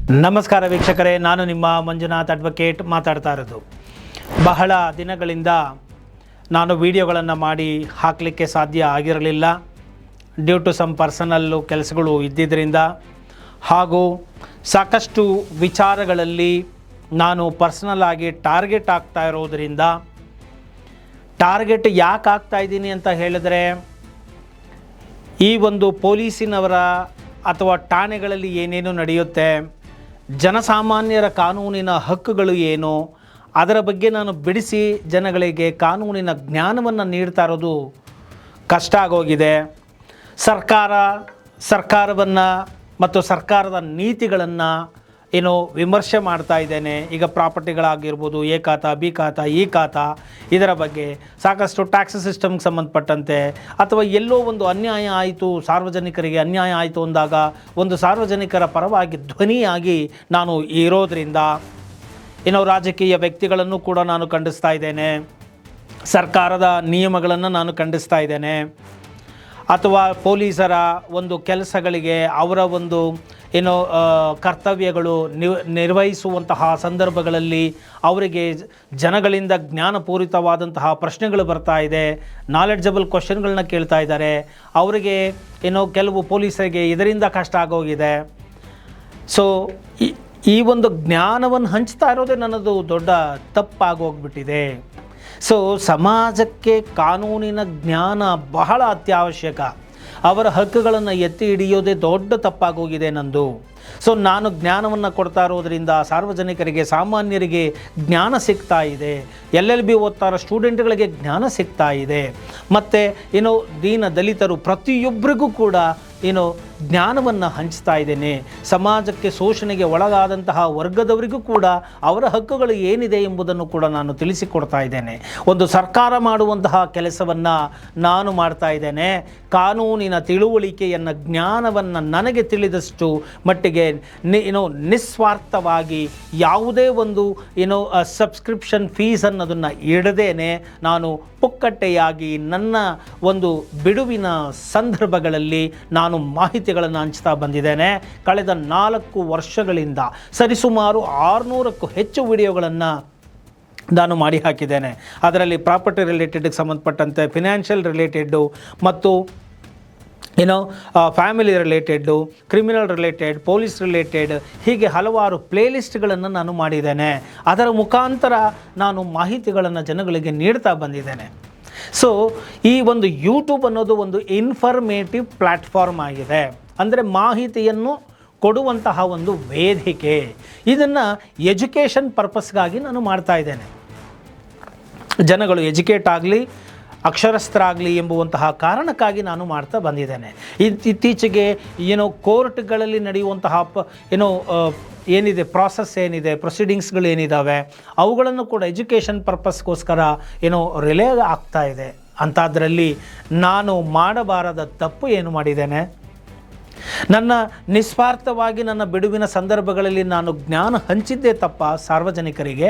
ನಮಸ್ಕಾರ ವೀಕ್ಷಕರೇ, ನಾನು ನಿಮ್ಮ ಮಂಜುನಾಥ್ ಅಡ್ವೊಕೇಟ್ ಮಾತಾಡ್ತಾ ಇರೋದು. ಬಹಳ ದಿನಗಳಿಂದ ನಾನು ವಿಡಿಯೋಗಳನ್ನು ಮಾಡಿ ಹಾಕಲಿಕ್ಕೆ ಸಾಧ್ಯ ಆಗಿರಲಿಲ್ಲ. ಡ್ಯೂ ಟು ಸಮ್ ಪರ್ಸನಲ್ಲು ಕೆಲಸಗಳು ಇದ್ದಿದ್ದರಿಂದ ಹಾಗೂ ಸಾಕಷ್ಟು ವಿಚಾರಗಳಲ್ಲಿ ನಾನು ಪರ್ಸನಲ್ ಆಗಿ ಟಾರ್ಗೆಟ್ ಆಗ್ತಾ ಇರೋದರಿಂದ, ಟಾರ್ಗೆಟ್ ಯಾಕೆ ಆಗ್ತಾ ಇದ್ದೀನಿ ಅಂತ ಹೇಳಿದ್ರೆ, ಈ ಒಂದು ಪೊಲೀಸಿನವರ ಅಥವಾ ಠಾಣೆಗಳಲ್ಲಿ ಏನೇನು ನಡೆಯುತ್ತೆ, ಜನಸಾಮಾನ್ಯರ ಕಾನೂನಿನ ಹಕ್ಕುಗಳು ಏನು, ಅದರ ಬಗ್ಗೆ ನಾನು ಬಿಡಿಸಿ ಜನಗಳಿಗೆ ಕಾನೂನಿನ ಜ್ಞಾನವನ್ನು ನೀಡ್ತಾ ಇರೋದು ಕಷ್ಟ ಆಗೋಗಿದೆ. ಸರ್ಕಾರವನ್ನು ಮತ್ತು ಸರ್ಕಾರದ ನೀತಿಗಳನ್ನು ವಿಮರ್ಶೆ ಮಾಡ್ತಾ ಇದ್ದೇನೆ. ಈಗ ಪ್ರಾಪರ್ಟಿಗಳಾಗಿರ್ಬೋದು, ಎ ಖಾತಾ, ಬಿ ಖಾತಾ, ಈ ಖಾತಾ, ಇದರ ಬಗ್ಗೆ ಸಾಕಷ್ಟು ಟ್ಯಾಕ್ಸ್ ಸಿಸ್ಟಮ್ಗೆ ಸಂಬಂಧಪಟ್ಟಂತೆ ಅಥವಾ ಎಲ್ಲೋ ಒಂದು ಅನ್ಯಾಯ ಆಯಿತು, ಸಾರ್ವಜನಿಕರಿಗೆ ಅನ್ಯಾಯ ಆಯಿತು ಅಂದಾಗ ಒಂದು ಸಾರ್ವಜನಿಕರ ಪರವಾಗಿ ಧ್ವನಿಯಾಗಿ ನಾನು ಇರೋದರಿಂದ ರಾಜಕೀಯ ವ್ಯಕ್ತಿಗಳನ್ನು ಕೂಡ ನಾನು ಖಂಡಿಸ್ತಾ ಇದ್ದೇನೆ, ಸರ್ಕಾರದ ನಿಯಮಗಳನ್ನು ನಾನು ಖಂಡಿಸ್ತಾ ಇದ್ದೇನೆ, ಅಥವಾ ಪೊಲೀಸರ ಒಂದು ಕೆಲಸಗಳಿಗೆ ಅವರ ಒಂದು ಕರ್ತವ್ಯಗಳು ನಿರ್ವಹಿಸುವಂತಹ ಸಂದರ್ಭಗಳಲ್ಲಿ ಅವರಿಗೆ ಜನಗಳಿಂದ ಜ್ಞಾನಪೂರಿತವಾದಂತಹ ಪ್ರಶ್ನೆಗಳು ಬರ್ತಾ ಇದೆ, ನಾಲೆಡ್ಜಬಲ್ ಕ್ವಶನ್ಗಳನ್ನ ಕೇಳ್ತಾ ಇದ್ದಾರೆ. ಅವರಿಗೆ ಕೆಲವು ಪೊಲೀಸರಿಗೆ ಇದರಿಂದ ಕಷ್ಟ ಆಗೋಗಿದೆ. ಸೊ ಈ ಒಂದು ಜ್ಞಾನವನ್ನು ಹಂಚ್ತಾ ಇರೋದೇ ನನ್ನದು ದೊಡ್ಡ ತಪ್ಪಾಗೋಗ್ಬಿಟ್ಟಿದೆ. ಸೊ ಸಮಾಜಕ್ಕೆ ಕಾನೂನಿನ ಜ್ಞಾನ ಬಹಳ ಅತ್ಯವಶ್ಯಕ. ಅವರ ಹಕ್ಕುಗಳನ್ನು ಎತ್ತಿ ಹಿಡಿಯೋದೇ ದೊಡ್ಡ ತಪ್ಪಾಗೋಗಿದೆ ನಂದು. ಸೊ ನಾನು ಜ್ಞಾನವನ್ನು ಕೊಡ್ತಾ ಇರೋದರಿಂದ ಸಾರ್ವಜನಿಕರಿಗೆ, ಸಾಮಾನ್ಯರಿಗೆ ಜ್ಞಾನ ಸಿಗ್ತಾ ಇದೆ. LLB ಓದ್ತಾ ಇರೋ ಸ್ಟೂಡೆಂಟ್ಗಳಿಗೆ ಜ್ಞಾನ ಸಿಗ್ತಾ ಇದೆ. ಮತ್ತು ದೀನ ದಲಿತರು ಪ್ರತಿಯೊಬ್ಬರಿಗೂ ಕೂಡ ಜ್ಞಾನವನ್ನು ಹಂಚ್ತಾ ಇದ್ದೇನೆ. ಸಮಾಜಕ್ಕೆ ಶೋಷಣೆಗೆ ಒಳಗಾದಂತಹ ವರ್ಗದವರಿಗೂ ಕೂಡ ಅವರ ಹಕ್ಕುಗಳು ಏನಿದೆ ಎಂಬುದನ್ನು ಕೂಡ ನಾನು ತಿಳಿಸಿಕೊಡ್ತಾ ಇದ್ದೇನೆ. ಒಂದು ಸರ್ಕಾರ ಮಾಡುವಂತಹ ಕೆಲಸವನ್ನು ನಾನು ಮಾಡ್ತಾ ಇದ್ದೇನೆ. ಕಾನೂನಿನ ತಿಳುವಳಿಕೆಯನ್ನು, ಜ್ಞಾನವನ್ನು ನನಗೆ ತಿಳಿದಷ್ಟು ಮಟ್ಟಿಗೆ ನಿಸ್ವಾರ್ಥವಾಗಿ ಯಾವುದೇ ಒಂದು ಸಬ್ಸ್ಕ್ರಿಪ್ಷನ್ ಫೀಸ್ ಅನ್ನೋದನ್ನು ಇಡದೇನೆ ನಾನು ಪುಕ್ಕಟ್ಟೆಯಾಗಿ ನನ್ನ ಒಂದು ಬಿಡುವಿನ ಸಂದರ್ಭಗಳಲ್ಲಿ ನಾನು ಮಾಹಿತಿಗಳನ್ನು ಹಂಚ್ತಾ ಬಂದಿದ್ದೇನೆ. ಕಳೆದ 4 ವರ್ಷಗಳಿಂದ ಸರಿಸುಮಾರು 600ಕ್ಕೂ ಹೆಚ್ಚು ವಿಡಿಯೋಗಳನ್ನು ನಾನು ಮಾಡಿ ಹಾಕಿದ್ದೇನೆ. ಅದರಲ್ಲಿ ಪ್ರಾಪರ್ಟಿ ರಿಲೇಟೆಡ್ಗೆ ಸಂಬಂಧಪಟ್ಟಂತೆ, ಫಿನಾನ್ಷಿಯಲ್ ರಿಲೇಟೆಡ್ಡು ಮತ್ತು family related, criminal related, police related, ಹೀಗೆ ಹಲವಾರು ಪ್ಲೇಲಿಸ್ಟ್ಗಳನ್ನು ನಾನು ಮಾಡಿದ್ದೇನೆ. ಅದರ ಮುಖಾಂತರ ನಾನು ಮಾಹಿತಿಗಳನ್ನು ಜನಗಳಿಗೆ ನೀಡ್ತಾ ಬಂದಿದ್ದೇನೆ. ಸೊ ಈ ಒಂದು ಯೂಟ್ಯೂಬ್ ಅನ್ನೋದು ಒಂದು ಇನ್ಫಾರ್ಮೇಟಿವ್ ಪ್ಲ್ಯಾಟ್ಫಾರ್ಮ್ ಆಗಿದೆ. ಅಂದರೆ ಮಾಹಿತಿಯನ್ನು ಕೊಡುವಂತಹ ಒಂದು ವೇದಿಕೆ. ಇದನ್ನು ಎಜುಕೇಷನ್ ಪರ್ಪಸ್ಗಾಗಿ ನಾನು ಮಾಡ್ತಾ ಇದ್ದೇನೆ. ಜನಗಳು ಎಜುಕೇಟ್ ಆಗಲಿ, ಅಕ್ಷರಸ್ಥರಾಗಲಿ ಎಂಬುವಂತಹ ಕಾರಣಕ್ಕಾಗಿ ನಾನು ಮಾಡ್ತಾ ಬಂದಿದ್ದೇನೆ. ಇತ್ತೀಚೆಗೆ ಕೋರ್ಟ್ಗಳಲ್ಲಿ ನಡೆಯುವಂತಹ ಏನಿದೆ ಪ್ರಾಸೆಸ್, ಏನಿದೆ ಪ್ರೊಸೀಡಿಂಗ್ಸ್ಗಳು ಏನಿದ್ದಾವೆ, ಅವುಗಳನ್ನು ಕೂಡ ಎಜುಕೇಷನ್ ಪರ್ಪಸ್ಗೋಸ್ಕರ ರಿಲೇ ಆಗ್ತಾ ಇದೆ. ಅಂಥದ್ರಲ್ಲಿ ನಾನು ಮಾಡಬಾರದ ತಪ್ಪು ಏನು ಮಾಡಿದ್ದೇನೆ? ನನ್ನ ನಿಸ್ವಾರ್ಥವಾಗಿ ನನ್ನ ಬಿಡುವಿನ ಸಂದರ್ಭಗಳಲ್ಲಿ ನಾನು ಜ್ಞಾನ ಹಂಚಿದ್ದೇ ತಪ್ಪ ಸಾರ್ವಜನಿಕರಿಗೆ?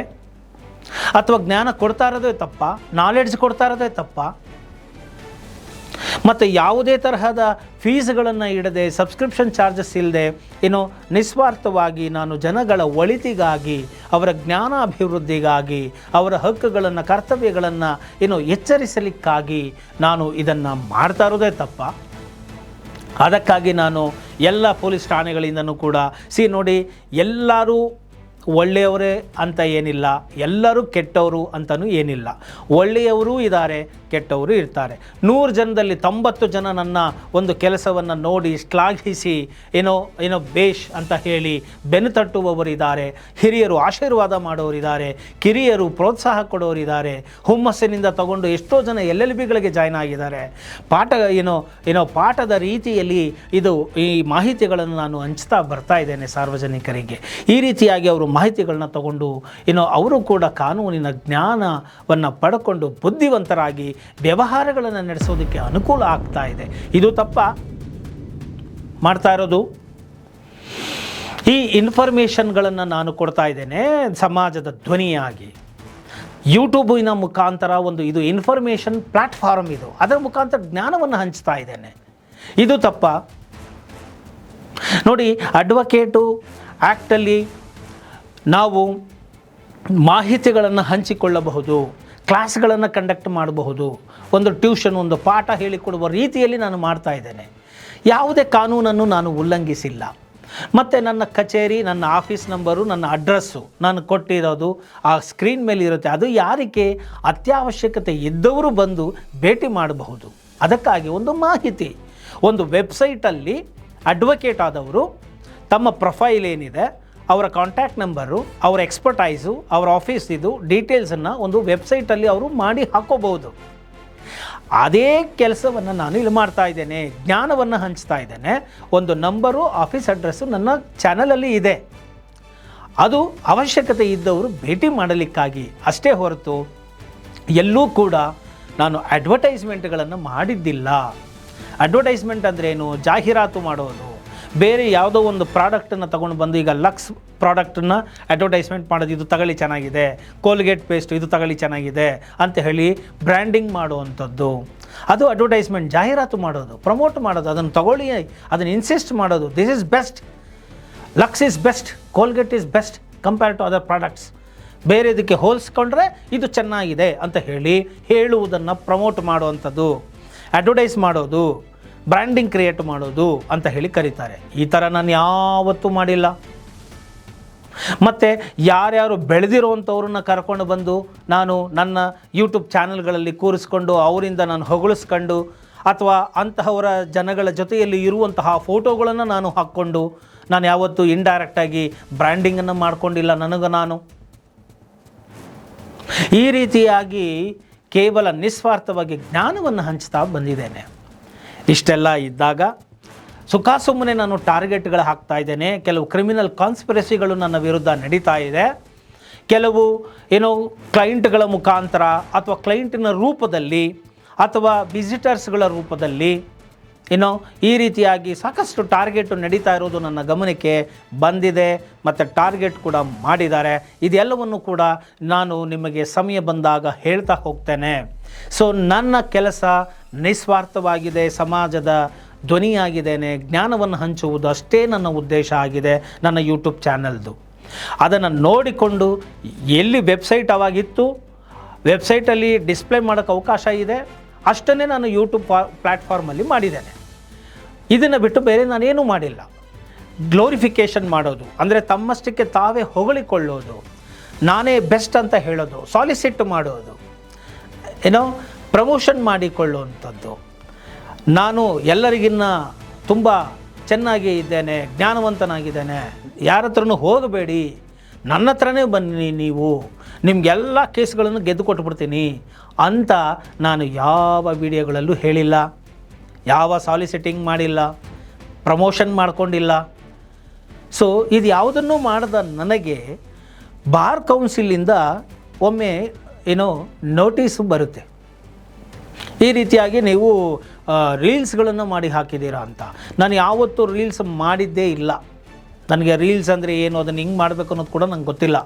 ಅಥವಾ ಜ್ಞಾನ ಕೊಡ್ತಾ ಇರೋದೇ ತಪ್ಪ? ನಾಲೆಡ್ಜ್ ಕೊಡ್ತಾ ಇರೋದೇ ತಪ್ಪ? ಮತ್ತು ಯಾವುದೇ ತರಹದ ಫೀಸ್ಗಳನ್ನು ಇಡದೆ, ಸಬ್ಸ್ಕ್ರಿಪ್ಷನ್ ಚಾರ್ಜಸ್ ಇಲ್ಲದೆ ನಿಸ್ವಾರ್ಥವಾಗಿ ನಾನು ಜನಗಳ ಒಳಿತಿಗಾಗಿ, ಅವರ ಜ್ಞಾನಾಭಿವೃದ್ಧಿಗಾಗಿ, ಅವರ ಹಕ್ಕುಗಳನ್ನು, ಕರ್ತವ್ಯಗಳನ್ನು ಎಚ್ಚರಿಸಲಿಕ್ಕಾಗಿ ನಾನು ಇದನ್ನು ಮಾಡ್ತಾ ಇರೋದೇ ತಪ್ಪ? ಅದಕ್ಕಾಗಿ ನಾನು ಎಲ್ಲ ಪೊಲೀಸ್ ಠಾಣೆಗಳಿಂದನೂ ಕೂಡ ನೋಡಿ, ಎಲ್ಲರೂ ಒಳ್ಳೆಯವರೇ ಅಂತ ಏನಿಲ್ಲ, ಎಲ್ಲರೂ ಕೆಟ್ಟವರು ಅಂತಲೂ ಏನಿಲ್ಲ. ಒಳ್ಳೆಯವರು ಇದ್ದಾರೆ, ಕೆಟ್ಟವರು ಇರ್ತಾರೆ. 100 ಜನದಲ್ಲಿ 90 ಜನ ನನ್ನ ಒಂದು ಕೆಲಸವನ್ನು ನೋಡಿ ಶ್ಲಾಘಿಸಿ ಬೇಷ್ ಅಂತ ಹೇಳಿ ಬೆನ್ನು ತಟ್ಟುವವರಿದ್ದಾರೆ. ಹಿರಿಯರು ಆಶೀರ್ವಾದ ಮಾಡೋರಿದ್ದಾರೆ, ಕಿರಿಯರು ಪ್ರೋತ್ಸಾಹ ಕೊಡೋರಿದ್ದಾರೆ. ಹುಮ್ಮಸ್ಸಿನಿಂದ ತಗೊಂಡು ಎಷ್ಟೋ ಜನ LLBಗಳಿಗೆ ಜಾಯ್ನ್ ಆಗಿದ್ದಾರೆ. ಪಾಠದ ರೀತಿಯಲ್ಲಿ ಈ ಮಾಹಿತಿಗಳನ್ನು ನಾನು ಹಂಚ್ತಾ ಬರ್ತಾ ಇದ್ದೇನೆ ಸಾರ್ವಜನಿಕರಿಗೆ. ಈ ರೀತಿಯಾಗಿ ಅವರು ಮಾಹಿತಿಗಳನ್ನ ತಗೊಂಡು ಅವರು ಕೂಡ ಕಾನೂನಿನ ಜ್ಞಾನವನ್ನು ಪಡ್ಕೊಂಡು ಬುದ್ಧಿವಂತರಾಗಿ ವ್ಯವಹಾರಗಳನ್ನು ನಡೆಸೋದಕ್ಕೆ ಅನುಕೂಲ ಆಗ್ತಾ ಇದೆ. ಇದು ತಪ್ಪ ಮಾಡ್ತಾ ಇರೋದು? ಈ ಇನ್ಫಾರ್ಮೇಷನ್ಗಳನ್ನು ನಾನು ಕೊಡ್ತಾ ಇದ್ದೇನೆ ಸಮಾಜದ ಧ್ವನಿಯಾಗಿ. ಯೂಟ್ಯೂಬಿನ ಮುಖಾಂತರ ಇದು ಇನ್ಫಾರ್ಮೇಷನ್ ಪ್ಲ್ಯಾಟ್ಫಾರ್ಮ್, ಅದರ ಮುಖಾಂತರ ಜ್ಞಾನವನ್ನು ಹಂಚ್ತಾ ಇದ್ದೇನೆ. ಇದು ತಪ್ಪ? ನೋಡಿ, ಅಡ್ವೊಕೇಟು ಆ್ಯಕ್ಟಲ್ಲಿ ನಾವು ಮಾಹಿತಿಗಳನ್ನು ಹಂಚಿಕೊಳ್ಳಬಹುದು, ಕ್ಲಾಸ್ಗಳನ್ನು ಕಂಡಕ್ಟ್ ಮಾಡಬಹುದು, ಒಂದು ಟ್ಯೂಷನ್, ಒಂದು ಪಾಠ ಹೇಳಿಕೊಡುವ ರೀತಿಯಲ್ಲಿ ನಾನು ಮಾಡ್ತಾ ಇದ್ದೇನೆ. ಯಾವುದೇ ಕಾನೂನನ್ನು ನಾನು ಉಲ್ಲಂಘಿಸಿಲ್ಲ. ಮತ್ತು ನನ್ನ ಕಚೇರಿ, ನನ್ನ ಆಫೀಸ್ ನಂಬರು, ನನ್ನ ಅಡ್ರೆಸ್ಸು ನಾನು ಕೊಟ್ಟಿರೋದು ಆ ಸ್ಕ್ರೀನ್ ಮೇಲೆ ಇರುತ್ತೆ. ಅದು ಯಾರಿಗೆ ಅತ್ಯವಶ್ಯಕತೆ ಇದ್ದವರು ಬಂದು ಭೇಟಿ ಮಾಡಬಹುದು. ಅದಕ್ಕಾಗಿ ಒಂದು ಮಾಹಿತಿ, ಒಂದು ವೆಬ್ಸೈಟಲ್ಲಿ ಅಡ್ವೊಕೇಟ್ ಆದವರು ತಮ್ಮ ಪ್ರೊಫೈಲ್ ಏನಿದೆ, ಅವರ ಕಾಂಟ್ಯಾಕ್ಟ್ ನಂಬರು, ಅವರ ಎಕ್ಸ್ಪರ್ಟೈಸು, ಅವರ ಆಫೀಸಿದು ಡೀಟೇಲ್ಸನ್ನು ಒಂದು ವೆಬ್ಸೈಟಲ್ಲಿ ಅವರು ಮಾಡಿ ಹಾಕೋಬಹುದು. ಅದೇ ಕೆಲಸವನ್ನು ನಾನು ಇಲ್ಲಿ ಮಾಡ್ತಾ ಇದ್ದೇನೆ, ಜ್ಞಾನವನ್ನು ಹಂಚ್ತಾ ಇದ್ದೇನೆ. ಒಂದು ನಂಬರು, ಆಫೀಸ್ ಅಡ್ರೆಸ್ಸು ನನ್ನ ಚಾನಲಲ್ಲಿ ಇದೆ. ಅದು ಅವಶ್ಯಕತೆ ಇದ್ದವರು ಭೇಟಿ ಮಾಡಲಿಕ್ಕಾಗಿ ಅಷ್ಟೇ ಹೊರತು ಎಲ್ಲೂ ಕೂಡ ನಾನು ಅಡ್ವರ್ಟೈಸ್ಮೆಂಟ್ಗಳನ್ನು ಮಾಡಿದ್ದಿಲ್ಲ. ಅಡ್ವರ್ಟೈಸ್ಮೆಂಟ್ ಅಂದ್ರೇನು? ಜಾಹೀರಾತು ಮಾಡೋದು. ಬೇರೆ ಯಾವುದೋ ಒಂದು ಪ್ರಾಡಕ್ಟನ್ನು ತೊಗೊಂಡು ಬಂದು, ಈಗ ಲಕ್ಸ್ ಪ್ರಾಡಕ್ಟನ್ನು ಅಡ್ವರ್ಟೈಸ್ಮೆಂಟ್ ಮಾಡೋದು, ಇದು ತಗೊಳ್ಳಿ ಚೆನ್ನಾಗಿದೆ, ಕೋಲ್ಗೇಟ್ ಪೇಸ್ಟು ಇದು ತಗೊಳ್ಳಿ ಚೆನ್ನಾಗಿದೆ ಅಂತ ಹೇಳಿ ಬ್ರ್ಯಾಂಡಿಂಗ್ ಮಾಡುವಂಥದ್ದು. ಅದು ಅಡ್ವರ್ಟೈಸ್ಮೆಂಟ್, ಜಾಹೀರಾತು ಮಾಡೋದು, ಪ್ರಮೋಟ್ ಮಾಡೋದು, ಅದನ್ನು ತಗೊಳ್ಳಿ, ಅದನ್ನು ಇನ್ಸಿಸ್ಟ್ ಮಾಡೋದು. This is best, Lux is best, Colgate is best compare to other products. ಬೇರೆ ಇದಕ್ಕೆ ಹೋಲಿಸ್ಕೊಂಡ್ರೆ ಇದು ಚೆನ್ನಾಗಿದೆ ಅಂತ ಹೇಳುವುದನ್ನು ಪ್ರಮೋಟ್ ಮಾಡುವಂಥದ್ದು, ಅಡ್ವರ್ಟೈಸ್ ಮಾಡೋದು, ಬ್ರ್ಯಾಂಡಿಂಗ್ ಕ್ರಿಯೇಟ್ ಮಾಡೋದು ಅಂತ ಹೇಳಿ ಕರೀತಾರೆ. ಈ ಥರ ನಾನು ಯಾವತ್ತೂ ಮಾಡಿಲ್ಲ. ಮತ್ತು ಯಾರ್ಯಾರು ಬೆಳೆದಿರುವಂಥವ್ರನ್ನ ಕರ್ಕೊಂಡು ಬಂದು ನಾನು ನನ್ನ ಯೂಟ್ಯೂಬ್ ಚಾನಲ್ಗಳಲ್ಲಿ ಕೂರಿಸ್ಕೊಂಡು ಅವರಿಂದ ನಾನು ಹೊಗಳಿಸ್ಕೊಂಡು, ಅಥವಾ ಅಂತಹವರ ಜನಗಳ ಜೊತೆಯಲ್ಲಿ ಇರುವಂತಹ ಫೋಟೋಗಳನ್ನು ನಾನು ಹಾಕ್ಕೊಂಡು ನಾನು ಯಾವತ್ತೂ ಇಂಡೈರೆಕ್ಟಾಗಿ ಬ್ರ್ಯಾಂಡಿಂಗನ್ನು ಮಾಡ್ಕೊಂಡಿಲ್ಲ. ನಾನು ಈ ರೀತಿಯಾಗಿ ಕೇವಲ ನಿಸ್ವಾರ್ಥವಾಗಿ ಜ್ಞಾನವನ್ನು ಹಂಚ್ತಾ ಬಂದಿದ್ದೇನೆ. ಇಷ್ಟೆಲ್ಲ ಇದ್ದಾಗ ಸುಮ್ಮನೆ ನಾನು ಟಾರ್ಗೆಟ್ಗಳು ಹಾಕ್ತಾ ಇದ್ದೇನೆ. ಕೆಲವು ಕ್ರಿಮಿನಲ್ ಕಾನ್ಸ್ಪಿರಸಿಗಳು ನನ್ನ ವಿರುದ್ಧ ನಡೀತಾ ಇದೆ. ಕೆಲವು ಕ್ಲೈಂಟ್ಗಳ ಮುಖಾಂತರ ಅಥವಾ ಕ್ಲೈಂಟಿನ ರೂಪದಲ್ಲಿ ಅಥವಾ ವಿಸಿಟರ್ಸ್ಗಳ ರೂಪದಲ್ಲಿ ಈ ರೀತಿಯಾಗಿ ಸಾಕಷ್ಟು ಟಾರ್ಗೆಟು ನಡೀತಾ ಇರೋದು ನನ್ನ ಗಮನಕ್ಕೆ ಬಂದಿದೆ ಮತ್ತು ಟಾರ್ಗೆಟ್ ಕೂಡ ಮಾಡಿದ್ದಾರೆ. ಇದೆಲ್ಲವನ್ನು ಕೂಡ ನಾನು ನಿಮಗೆ ಸಮಯ ಬಂದಾಗ ಹೇಳ್ತಾ ಹೋಗ್ತೇನೆ. ಸೊ ನನ್ನ ಕೆಲಸ ನಿಸ್ವಾರ್ಥವಾಗಿದೆ, ಸಮಾಜದ ಧ್ವನಿಯಾಗಿದ್ದೇನೆ, ಜ್ಞಾನವನ್ನು ಹಂಚುವುದು ಅಷ್ಟೇ ನನ್ನ ಉದ್ದೇಶ ಆಗಿದೆ ನನ್ನ ಯೂಟ್ಯೂಬ್ ಚಾನಲ್ದು. ಅದನ್ನು ನೋಡಿಕೊಂಡು ಎಲ್ಲಿ ವೆಬ್ಸೈಟ್ ಅವಾಗಿತ್ತು, ವೆಬ್ಸೈಟಲ್ಲಿ ಡಿಸ್ಪ್ಲೇ ಮಾಡೋಕ್ಕೆ ಅವಕಾಶ ಇದೆ ಅಷ್ಟನ್ನೇ ನಾನು ಯೂಟ್ಯೂಬ್ ಪ್ಲ್ಯಾಟ್ಫಾರ್ಮಲ್ಲಿ ಮಾಡಿದ್ದೇನೆ. ಇದನ್ನು ಬಿಟ್ಟು ಬೇರೆ ನಾನೇನೂ ಮಾಡಿಲ್ಲ. ಗ್ಲೋರಿಫಿಕೇಷನ್ ಮಾಡೋದು ಅಂದರೆ ತಮ್ಮಷ್ಟಕ್ಕೆ ತಾವೇ ಹೊಗಳಿಕೊಳ್ಳೋದು, ನಾನೇ ಬೆಸ್ಟ್ ಅಂತ ಹೇಳೋದು, ಸಾಲಿಸಿಟ್ ಮಾಡೋದು, ಪ್ರಮೋಷನ್ ಮಾಡಿಕೊಳ್ಳುವಂಥದ್ದು, ನಾನು ಎಲ್ಲರಿಗಿನ್ನ ತುಂಬ ಚೆನ್ನಾಗಿ ಇದ್ದೇನೆ, ಜ್ಞಾನವಂತನಾಗಿದ್ದೇನೆ, ಯಾರ ಹತ್ರನೂ ಹೋಗಬೇಡಿ, ನನ್ನ ಹತ್ರನೇ ಬನ್ನಿ, ನಿಮಗೆಲ್ಲ ಕೇಸ್ಗಳನ್ನು ಗೆದ್ದು ಕೊಟ್ಬಿಡ್ತೀನಿ ಅಂತ ನಾನು ಯಾವ ವಿಡಿಯೋಗಳಲ್ಲೂ ಹೇಳಿಲ್ಲ. ಯಾವ ಸಾಲಿಸಿಟಿಂಗ್ ಮಾಡಿಲ್ಲ, ಪ್ರಮೋಷನ್ ಮಾಡ್ಕೊಂಡಿಲ್ಲ. ಸೊ ಇದು ಯಾವುದನ್ನು ಮಾಡದ ನನಗೆ ಬಾರ್ ಕೌನ್ಸಿಲಿಂದ ಒಮ್ಮೆ ನೋಟಿಸು ಬರುತ್ತೆ, ಈ ರೀತಿಯಾಗಿ ನೀವು ರೀಲ್ಸ್ಗಳನ್ನು ಮಾಡಿ ಹಾಕಿದ್ದೀರಾ ಅಂತ. ನಾನು ಯಾವತ್ತೂ ರೀಲ್ಸ್ ಮಾಡಿದ್ದೇ ಇಲ್ಲ. ನನಗೆ ರೀಲ್ಸ್ ಅಂದರೆ ಏನು, ಅದನ್ನು ಹಿಂಗೆ ಮಾಡಬೇಕು ಅನ್ನೋದು ಕೂಡ ನಂಗೆ ಗೊತ್ತಿಲ್ಲ.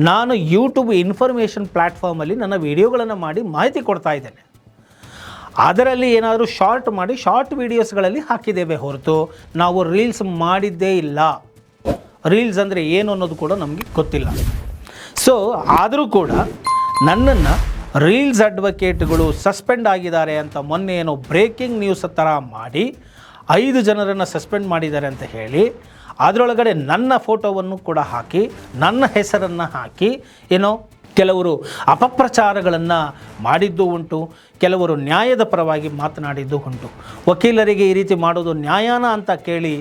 ನಾನು ಯೂಟ್ಯೂಬ್ ಇನ್ಫಾರ್ಮೇಷನ್ ಪ್ಲ್ಯಾಟ್ಫಾರ್ಮಲ್ಲಿ ನನ್ನ ವೀಡಿಯೋಗಳನ್ನು ಮಾಡಿ ಮಾಹಿತಿ ಕೊಡ್ತಾ ಇದ್ದೇನೆ. ಅದರಲ್ಲಿ ಏನಾದರೂ ಶಾರ್ಟ್ ವೀಡಿಯೋಸ್ಗಳಲ್ಲಿ ಹಾಕಿದ್ದೇವೆ ಹೊರತು ನಾವು ರೀಲ್ಸ್ ಮಾಡಿದ್ದೇ ಇಲ್ಲ. ರೀಲ್ಸ್ ಅಂದರೆ ಏನು ಅನ್ನೋದು ಕೂಡ ನಮಗೆ ಗೊತ್ತಿಲ್ಲ. ಸೊ ಆದರೂ ಕೂಡ ನನ್ನನ್ನು ರೀಲ್ಸ್ ಅಡ್ವೊಕೇಟ್ಗಳು ಸಸ್ಪೆಂಡ್ ಆಗಿದ್ದಾರೆ ಅಂತ ಮೊನ್ನೆ ಬ್ರೇಕಿಂಗ್ ನ್ಯೂಸ್ ಥರ ಮಾಡಿ 5 ಜನರನ್ನು ಸಸ್ಪೆಂಡ್ ಮಾಡಿದ್ದಾರೆ ಅಂತ ಹೇಳಿ ಅದರೊಳಗಡೆ ನನ್ನ ಫೋಟೋವನ್ನು ಕೂಡ ಹಾಕಿ, ನನ್ನ ಹೆಸರನ್ನು ಹಾಕಿ ಕೆಲವರು ಅಪಪ್ರಚಾರಗಳನ್ನು ಮಾಡಿದ್ದು ಉಂಟು, ಕೆಲವರು ನ್ಯಾಯದ ಪರವಾಗಿ ಮಾತನಾಡಿದ್ದು ಉಂಟು. ವಕೀಲರಿಗೆ ಈ ರೀತಿ ಮಾಡೋದು ನ್ಯಾಯಾನ ಅಂತ ಕೇಳಿ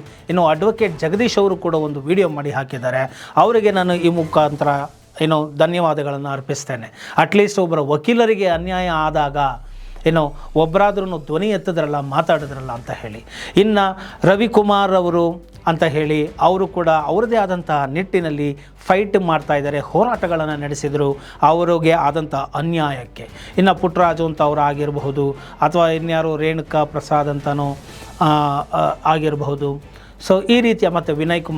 ಅಡ್ವೊಕೇಟ್ ಜಗದೀಶ್ ಅವರು ಕೂಡ ಒಂದು ವಿಡಿಯೋ ಮಾಡಿ ಹಾಕಿದ್ದಾರೆ. ಅವರಿಗೆ ನಾನು ಈ ಮುಖಾಂತರ ಧನ್ಯವಾದಗಳನ್ನು ಅರ್ಪಿಸ್ತೇನೆ. ಅಟ್ಲೀಸ್ಟ್ ಒಬ್ಬರ ವಕೀಲರಿಗೆ ಅನ್ಯಾಯ ಆದಾಗ ಒಬ್ಬರಾದ್ರೂ ಧ್ವನಿ ಎತ್ತಿದ್ರಲ್ಲ, ಮಾತಾಡಿದ್ರಲ್ಲ ಅಂತ ಹೇಳಿ. ಇನ್ನು ರವಿಕುಮಾರ್ ಅವರು ಅಂತ ಹೇಳಿ ಅವರು ಕೂಡ ಅವರದೇ ಆದಂತಹ ನಿಟ್ಟಿನಲ್ಲಿ ಫೈಟ್ ಮಾಡ್ತಾ ಇದ್ದಾರೆ, ಹೋರಾಟಗಳನ್ನು ನಡೆಸಿದರು ಅವರಿಗೆ ಆದಂಥ ಅನ್ಯಾಯಕ್ಕೆ. ಇನ್ನು ಪುಟ್ಟರಾಜು ಅಂತ ಅವರು ಆಗಿರಬಹುದು, ಅಥವಾ ಇನ್ಯಾರು ರೇಣುಕಾ ಪ್ರಸಾದ್ ಅಂತನೋ ಆಗಿರಬಹುದು. ಸೊ ಈ ರೀತಿಯ ಮತ್ತು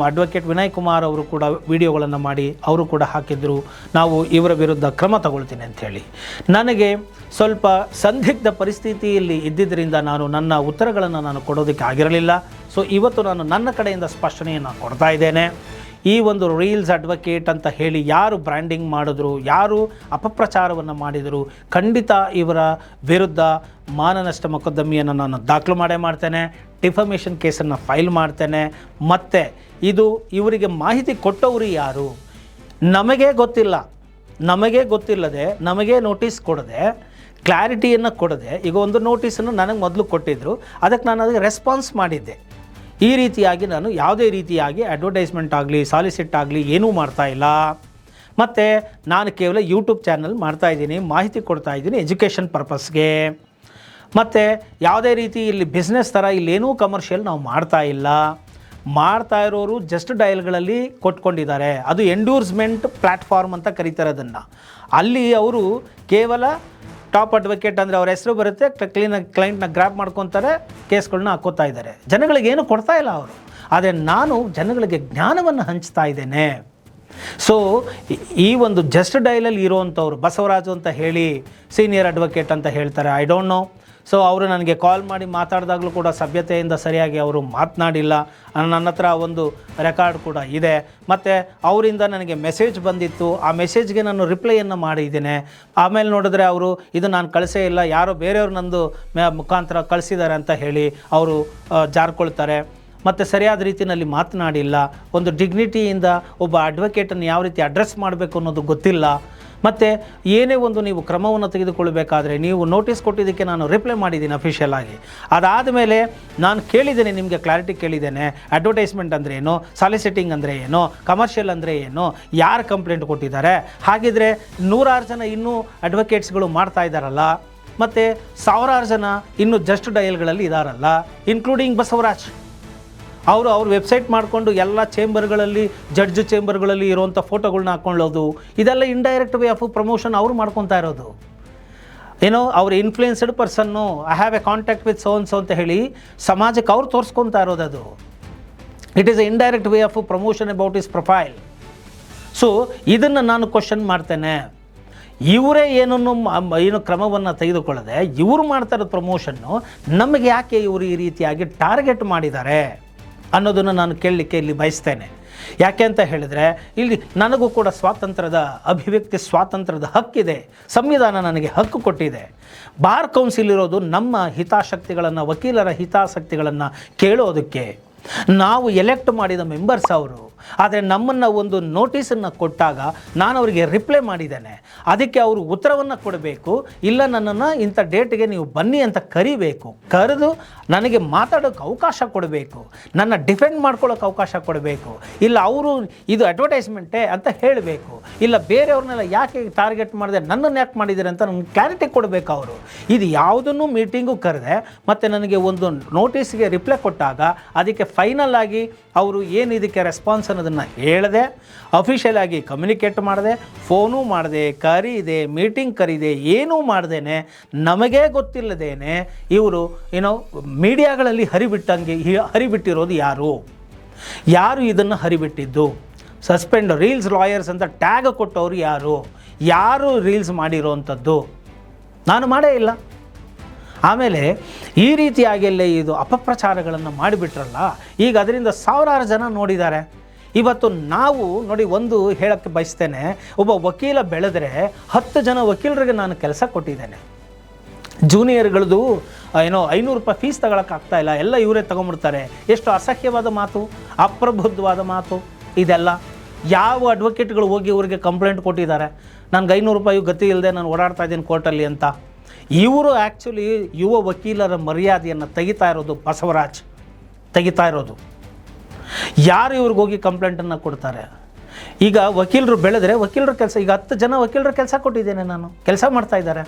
ಅಡ್ವೊಕೇಟ್ ವಿನಯ್ ಕುಮಾರ್ ಅವರು ಕೂಡ ವಿಡಿಯೋಗಳನ್ನು ಮಾಡಿ ಅವರು ಕೂಡ ಹಾಕಿದ್ರು, ನಾವು ಇವರ ವಿರುದ್ಧ ಕ್ರಮ ತಗೊಳ್ತೀನಿ ಅಂಥೇಳಿ. ನನಗೆ ಸ್ವಲ್ಪ ಸಂದಿಗ್ಧ ಪರಿಸ್ಥಿತಿಯಲ್ಲಿ ಇದ್ದಿದ್ದರಿಂದ ನಾನು ನನ್ನ ಉತ್ತರಗಳನ್ನು ನಾನು ಕೊಡೋದಕ್ಕೆ ಆಗಿರಲಿಲ್ಲ. ಸೊ ಇವತ್ತು ನಾನು ನನ್ನ ಕಡೆಯಿಂದ ಸ್ಪಷ್ಟನೆಯನ್ನು ಕೊಡ್ತಾ ಇದ್ದೇನೆ. ಈ ಒಂದು ರೀಲ್ಸ್ ಅಡ್ವೊಕೇಟ್ ಅಂತ ಹೇಳಿ ಯಾರು ಬ್ರ್ಯಾಂಡಿಂಗ್ ಮಾಡಿದ್ರು, ಯಾರು ಅಪಪ್ರಚಾರವನ್ನು ಮಾಡಿದರು, ಖಂಡಿತ ಇವರ ವಿರುದ್ಧ ಮಾನನಷ್ಟ ಮೊಕದ್ದಮೆಯನ್ನು ನಾನು ದಾಖಲು ಮಾಡ್ತೇನೆ, ಡಿಫಮೇಷನ್ ಕೇಸನ್ನು ಫೈಲ್ ಮಾಡ್ತೇನೆ. ಮತ್ತು ಇದು ಇವರಿಗೆ ಮಾಹಿತಿ ಕೊಟ್ಟವರು ಯಾರು ನಮಗೇ ಗೊತ್ತಿಲ್ಲದೆ ನಮಗೇ ನೋಟಿಸ್ ಕೊಡದೆ, ಕ್ಲಾರಿಟಿಯನ್ನು ಕೊಡದೆ, ಈಗ ಒಂದು ನೋಟಿಸನ್ನು ನನಗೆ ಮೊದಲು ಕೊಟ್ಟಿದ್ದರು, ಅದಕ್ಕೆ ನಾನು ಅದಕ್ಕೆ ರೆಸ್ಪಾನ್ಸ್ ಮಾಡಿದ್ದೆ. ಈ ರೀತಿಯಾಗಿ ನಾನು ಯಾವುದೇ ರೀತಿಯಾಗಿ ಅಡ್ವರ್ಟೈಸ್ಮೆಂಟ್ ಆಗಲಿ, ಸಾಲಿಸಿಟ್ ಆಗಲಿ ಏನೂ ಮಾಡ್ತಾಯಿಲ್ಲ. ಮತ್ತು ನಾನು ಕೇವಲ ಯೂಟ್ಯೂಬ್ ಚಾನಲ್ ಮಾಡ್ತಾಯಿದ್ದೀನಿ, ಮಾಹಿತಿ ಕೊಡ್ತಾಯಿದ್ದೀನಿ ಎಜುಕೇಷನ್ ಪರ್ಪಸ್ಗೆ. ಮತ್ತು ಯಾವುದೇ ರೀತಿ ಇಲ್ಲಿ ಬಿಸ್ನೆಸ್ ಥರ ಇಲ್ಲೇನೂ ಕಮರ್ಷಿಯಲ್ ನಾವು ಮಾಡ್ತಾ ಇರೋರು ಜಸ್ಟ್ ಡಯಲ್ಗಳಲ್ಲಿ ಕೊಟ್ಕೊಂಡಿದ್ದಾರೆ. ಅದು ಎಂಡೋರ್ಸ್ಮೆಂಟ್ ಪ್ಲ್ಯಾಟ್ಫಾರ್ಮ್ ಅಂತ ಕರೀತಾರೆ ಅದನ್ನು. ಅಲ್ಲಿ ಅವರು ಕೇವಲ ಟಾಪ್ ಅಡ್ವೊಕೇಟ್ ಅಂದರೆ ಅವ್ರ ಹೆಸರು ಬರುತ್ತೆ, ಕ್ಲೈಂಟ್ನ ಗ್ರ್ಯಾಬ್ ಮಾಡ್ಕೊತಾರೆ, ಕೇಸ್ಗಳನ್ನ ಹಾಕೋತಾ ಇದ್ದಾರೆ. ಜನಗಳಿಗೇನು ಕೊಡ್ತಾ ಇಲ್ಲ ಅವರು. ಆದರೆ ನಾನು ಜನಗಳಿಗೆ ಜ್ಞಾನವನ್ನು ಹಂಚ್ತಾ ಇದ್ದೇನೆ. ಸೊ ಈ ಒಂದು ಜಸ್ಟ್ ಡಯಲಲ್ಲಿ ಇರೋವಂಥವ್ರು ಬಸವರಾಜು ಅಂತ ಹೇಳಿ ಸೀನಿಯರ್ ಅಡ್ವೊಕೇಟ್ ಅಂತ ಹೇಳ್ತಾರೆ, ಐ ಡೋಂಟ್ ನೋ. ಸೊ ಅವರು ನನಗೆ ಕಾಲ್ ಮಾಡಿ ಮಾತಾಡಿದಾಗಲೂ ಕೂಡ ಸಭ್ಯತೆಯಿಂದ ಸರಿಯಾಗಿ ಅವರು ಮಾತನಾಡಿಲ್ಲ. ನನ್ನ ಹತ್ರ ಒಂದು ರೆಕಾರ್ಡ್ ಕೂಡ ಇದೆ. ಮತ್ತು ಅವರಿಂದ ನನಗೆ ಮೆಸೇಜ್ ಬಂದಿತ್ತು, ಆ ಮೆಸೇಜ್ಗೆ ನಾನು ರಿಪ್ಲೈಯನ್ನು ಮಾಡಿದ್ದೇನೆ. ಆಮೇಲೆ ನೋಡಿದ್ರೆ ಅವರು ಇದು ನಾನು ಕಳಿಸೇ ಇಲ್ಲ, ಯಾರೋ ಬೇರೆಯವ್ರು ನಂದು ಮುಖಾಂತರ ಕಳಿಸಿದ್ದಾರೆ ಅಂತ ಹೇಳಿ ಅವರು ಜಾರ್ಕೊಳ್ತಾರೆ. ಮತ್ತು ಸರಿಯಾದ ರೀತಿಯಲ್ಲಿ ಮಾತನಾಡಿಲ್ಲ. ಒಂದು ಡಿಗ್ನಿಟಿಯಿಂದ ಒಬ್ಬ ಅಡ್ವೊಕೇಟನ್ನು ಯಾವ ರೀತಿ ಅಡ್ರೆಸ್ ಮಾಡಬೇಕು ಅನ್ನೋದು ಗೊತ್ತಿಲ್ಲ. ಮತ್ತು ಏನೇ ಒಂದು ನೀವು ಕ್ರಮವನ್ನು ತೆಗೆದುಕೊಳ್ಬೇಕಾದ್ರೆ ನೀವು ನೋಟಿಸ್ ಕೊಟ್ಟಿದ್ದಕ್ಕೆ ನಾನು ರಿಪ್ಲೈ ಮಾಡಿದ್ದೀನಿ ಅಫಿಷಿಯಲ್ ಆಗಿ. ಅದಾದ ಮೇಲೆ ನಾನು ಕೇಳಿದ್ದೇನೆ, ನಿಮಗೆ ಕ್ಲಾರಿಟಿ ಕೇಳಿದ್ದೇನೆ, ಅಡ್ವರ್ಟೈಸ್ಮೆಂಟ್ ಅಂದರೆ ಏನು, ಸಾಲಿಸಿಟಿಂಗ್ ಅಂದರೆ ಏನು, ಕಮರ್ಷಿಯಲ್ ಅಂದರೆ ಏನು, ಯಾರು ಕಂಪ್ಲೇಂಟ್ ಕೊಟ್ಟಿದ್ದಾರೆ, ಹಾಗಿದ್ರೆ 100 ಜನ ಇನ್ನೂ ಅಡ್ವೊಕೇಟ್ಸ್ಗಳು ಮಾಡ್ತಾ ಇದ್ದಾರಲ್ಲ, ಮತ್ತು 1000 ಜನ ಇನ್ನೂ ಜಸ್ಟ್ ಡಯಲ್ಗಳಲ್ಲಿ ಇದ್ದಾರಲ್ಲ, ಇನ್ಕ್ಲೂಡಿಂಗ್ ಬಸವರಾಜ್. ಅವ್ರ ವೆಬ್ಸೈಟ್ ಮಾಡಿಕೊಂಡು ಎಲ್ಲ ಚೇಂಬರ್ಗಳಲ್ಲಿ, ಜಡ್ಜ್ ಚೇಂಬರ್ಗಳಲ್ಲಿ ಇರುವಂಥ ಫೋಟೋಗಳನ್ನ ಹಾಕ್ಕೊಳ್ಳೋದು, ಇದೆಲ್ಲ ಇಂಡೈರೆಕ್ಟ್ ವೇ ಆಫ್ ಪ್ರಮೋಷನ್ ಅವರು ಮಾಡ್ಕೊತಾ ಇರೋದು. ಏನೋ ಅವ್ರ influenced person, I have A contact with so ಅಂತ ಹೇಳಿ ಸಮಾಜಕ್ಕೆ ಅವ್ರು ತೋರಿಸ್ಕೊತಾ ಇರೋದು. ಅದು it is A indirect way of promotion about is profile. So ಇದನ್ನು ನಾನು ಕ್ವಶನ್ ಮಾಡ್ತೇನೆ. ಇವರೇ ಏನು ಕ್ರಮವನ್ನು ತೆಗೆದುಕೊಳ್ಳದೆ ಇವರು ಮಾಡ್ತಾ ಇರೋದು ಪ್ರಮೋಷನ್ನು, ನಮಗೆ ಯಾಕೆ ಇವರು ಈ ರೀತಿಯಾಗಿ ಟಾರ್ಗೆಟ್ ಮಾಡಿದ್ದಾರೆ ಅನ್ನೋದನ್ನು ನಾನು ಕೇಳಲಿಕ್ಕೆ ಇಲ್ಲಿ ಬಯಸ್ತೇನೆ. ಯಾಕೆ ಅಂತ ಹೇಳಿದರೆ, ಇಲ್ಲಿ ನನಗೂ ಕೂಡ ಸ್ವಾತಂತ್ರ್ಯದ ಅಭಿವ್ಯಕ್ತಿ ಸ್ವಾತಂತ್ರ್ಯದ ಹಕ್ಕಿದೆ. ಸಂವಿಧಾನ ನನಗೆ ಹಕ್ಕು ಕೊಟ್ಟಿದೆ. ಬಾರ್ ಕೌನ್ಸಿಲ್ ಇರೋದು ನಮ್ಮ ಹಿತಾಸಕ್ತಿಗಳನ್ನು, ವಕೀಲರ ಹಿತಾಸಕ್ತಿಗಳನ್ನು ಕೇಳೋದಕ್ಕೆ. ನಾವು ಎಲೆಕ್ಟ್ ಮಾಡಿದ ಮೆಂಬರ್ಸ್ ಅವರು. ಆದರೆ ನಮ್ಮನ್ನು ಒಂದು ನೋಟಿಸನ್ನು ಕೊಟ್ಟಾಗ ನಾನು ಅವರಿಗೆ ರಿಪ್ಲೈ ಮಾಡಿದ್ದೇನೆ. ಅದಕ್ಕೆ ಅವರು ಉತ್ತರವನ್ನು ಕೊಡಬೇಕು. ಇಲ್ಲ, ನನ್ನನ್ನು ಇಂಥ ಡೇಟ್ಗೆ ನೀವು ಬನ್ನಿ ಅಂತ ಕರಿಬೇಕು. ಕರೆದು ನನಗೆ ಮಾತಾಡೋಕ್ಕೆ ಅವಕಾಶ ಕೊಡಬೇಕು, ನನ್ನ ಡಿಫೆಂಡ್ ಮಾಡ್ಕೊಳ್ಳೋಕೆ ಅವಕಾಶ ಕೊಡಬೇಕು. ಇಲ್ಲ ಅವರು ಇದು ಅಡ್ವರ್ಟೈಸ್ಮೆಂಟೇ ಅಂತ ಹೇಳಬೇಕು. ಇಲ್ಲ ಬೇರೆಯವ್ರನ್ನೆಲ್ಲ ಯಾಕೆ ಟಾರ್ಗೆಟ್ ಮಾಡಿದೆ, ನನ್ನನ್ನು ಯಾಕೆ ಮಾಡಿದ್ದೀರಿ ಅಂತ ನನಗೆ ಕ್ಲಾರಿಟಿ ಕೊಡಬೇಕು ಅವರು. ಇದು ಯಾವುದನ್ನು ಮೀಟಿಂಗು ಕರೆದೆ ಮತ್ತು ನನಗೆ ಒಂದು ನೋಟಿಸ್ಗೆ ರಿಪ್ಲೈ ಕೊಟ್ಟಾಗ ಅದಕ್ಕೆ ಫೈನಲ್ ಆಗಿ ಅವರು ಏನು ಇದಕ್ಕೆ ರೆಸ್ಪಾನ್ಸ್ ಅನ್ನೋದನ್ನು ಹೇಳಿದೆ, ಅಫಿಷಿಯಲ್ ಆಗಿ ಕಮ್ಯುನಿಕೇಟ್ ಮಾಡಿದೆ, ಫೋನೂ ಮಾಡಿದೆ, ಕರೀದೆ, ಮೀಟಿಂಗ್ ಕರೀದೆ, ಏನೂ ಮಾಡ್ದೇನೆ, ನಮಗೇ ಗೊತ್ತಿಲ್ಲದೇನೆ ಇವರು ಮೀಡಿಯಾಗಳಲ್ಲಿ ಹರಿಬಿಟ್ಟಿರೋದು ಯಾರು ಇದನ್ನು ಹರಿಬಿಟ್ಟಿದ್ದು? ಸಸ್ಪೆಂಡ್ ರೀಲ್ಸ್ ಲಾಯರ್ಸ್ ಅಂತ ಟ್ಯಾಗ್ ಕೊಟ್ಟವರು ಯಾರು ರೀಲ್ಸ್ ಮಾಡಿರೋವಂಥದ್ದು? ನಾನು ಮಾಡೇ ಇಲ್ಲ. ಆಮೇಲೆ ಈ ರೀತಿಯಾಗೆಲ್ಲ ಇದು ಅಪಪ್ರಚಾರಗಳನ್ನು ಮಾಡಿಬಿಟ್ರಲ್ಲ, ಈಗ ಅದರಿಂದ 1000 ಜನ ನೋಡಿದ್ದಾರೆ. ಇವತ್ತು ನಾವು ನೋಡಿ, ಒಂದು ಹೇಳೋಕ್ಕೆ ಬಯಸ್ತೇನೆ, ಒಬ್ಬ ವಕೀಲ ಬೆಳೆದರೆ 10 ಜನ ವಕೀಲರಿಗೆ ನಾನು ಕೆಲಸ ಕೊಟ್ಟಿದ್ದೇನೆ. ಜೂನಿಯರ್ಗಳದ್ದು ₹500 ಫೀಸ್ ತಗೊಳಕ್ಕಾಗ್ತಾಯಿಲ್ಲ, ಎಲ್ಲ ಇವರೇ ತೊಗೊಂಬಿಡ್ತಾರೆ. ಎಷ್ಟು ಅಸಹ್ಯವಾದ ಮಾತು, ಅಪ್ರಬುದ್ಧವಾದ ಮಾತು ಇದೆಲ್ಲ. ಯಾವ ಅಡ್ವೊಕೇಟ್ಗಳು ಹೋಗಿ ಇವರಿಗೆ ಕಂಪ್ಲೇಂಟ್ ಕೊಟ್ಟಿದ್ದಾರೆ, ನನಗೆ ₹500 ಗತಿ ಇಲ್ಲದೆ ನಾನು ಓಡಾಡ್ತಾ ಇದ್ದೀನಿ ಕೋರ್ಟಲ್ಲಿ ಅಂತ? ಇವರು ಆ್ಯಕ್ಚುಲಿ ಯುವ ವಕೀಲರ ಮರ್ಯಾದೆಯನ್ನು ತೆಗಿತಾ ಇರೋದು ಬಸವರಾಜ್, ತೆಗಿತಾ ಇರೋದು. ಯಾರು ಇವ್ರಿಗೆ ಹೋಗಿ ಕಂಪ್ಲೇಂಟನ್ನು ಕೊಡ್ತಾರೆ? ಈಗ ವಕೀಲರು ಬೆಳೆದರೆ ವಕೀಲರ ಕೆಲಸ, ಈಗ 10 ಜನ ವಕೀಲರ ಕೆಲಸ ಕೊಟ್ಟಿದ್ದೇನೆ ನಾನು, ಕೆಲಸ ಮಾಡ್ತಾ ಇದ್ದಾರೆ.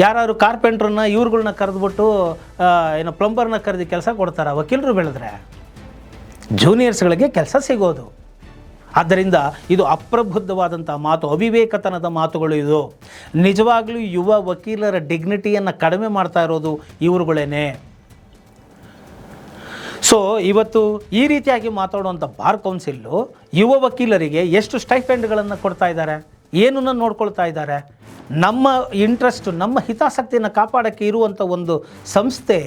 ಯಾರು ಕಾರ್ಪೆಂಟ್ರನ್ನ ಇವ್ರುಗಳ್ನ ಕರೆದ್ಬಿಟ್ಟು ಪ್ಲಂಬರ್ನ ಕರೆದು ಕೆಲಸ ಕೊಡ್ತಾರೆ ವಕೀಲರು ಬೆಳೆದ್ರೆ? ಜೂನಿಯರ್ಸ್ಗಳಿಗೆ ಕೆಲಸ ಸಿಗೋದು. ಆದ್ದರಿಂದ ಇದು ಅಪ್ರಬುದ್ಧವಾದಂಥ ಮಾತು, ಅವಿವೇಕತನದ ಮಾತುಗಳು. ಇದು ನಿಜವಾಗ್ಲೂ ಯುವ ವಕೀಲರ ಡಿಗ್ನಿಟಿಯನ್ನು ಕಡಿಮೆ ಮಾಡ್ತಾ ಇರೋದು ಇವರುಗಳೇನೆ. ಸೊ ಇವತ್ತು ಈ ರೀತಿಯಾಗಿ ಮಾತಾಡುವಂಥ ಬಾರ್ ಕೌನ್ಸಿಲ್ಲು ಯುವ ವಕೀಲರಿಗೆ ಎಷ್ಟು ಸ್ಟೈಫೆಂಡ್ಗಳನ್ನು ಕೊಡ್ತಾ ಇದ್ದಾರೆ, ಏನನ್ನು ನೋಡ್ಕೊಳ್ತಾ ಇದ್ದಾರೆ? ನಮ್ಮ ಇಂಟ್ರೆಸ್ಟು, ನಮ್ಮ ಹಿತಾಸಕ್ತಿಯನ್ನು ಕಾಪಾಡೋಕ್ಕೆ ಇರುವಂಥ ಒಂದು ಸಂಸ್ಥೆ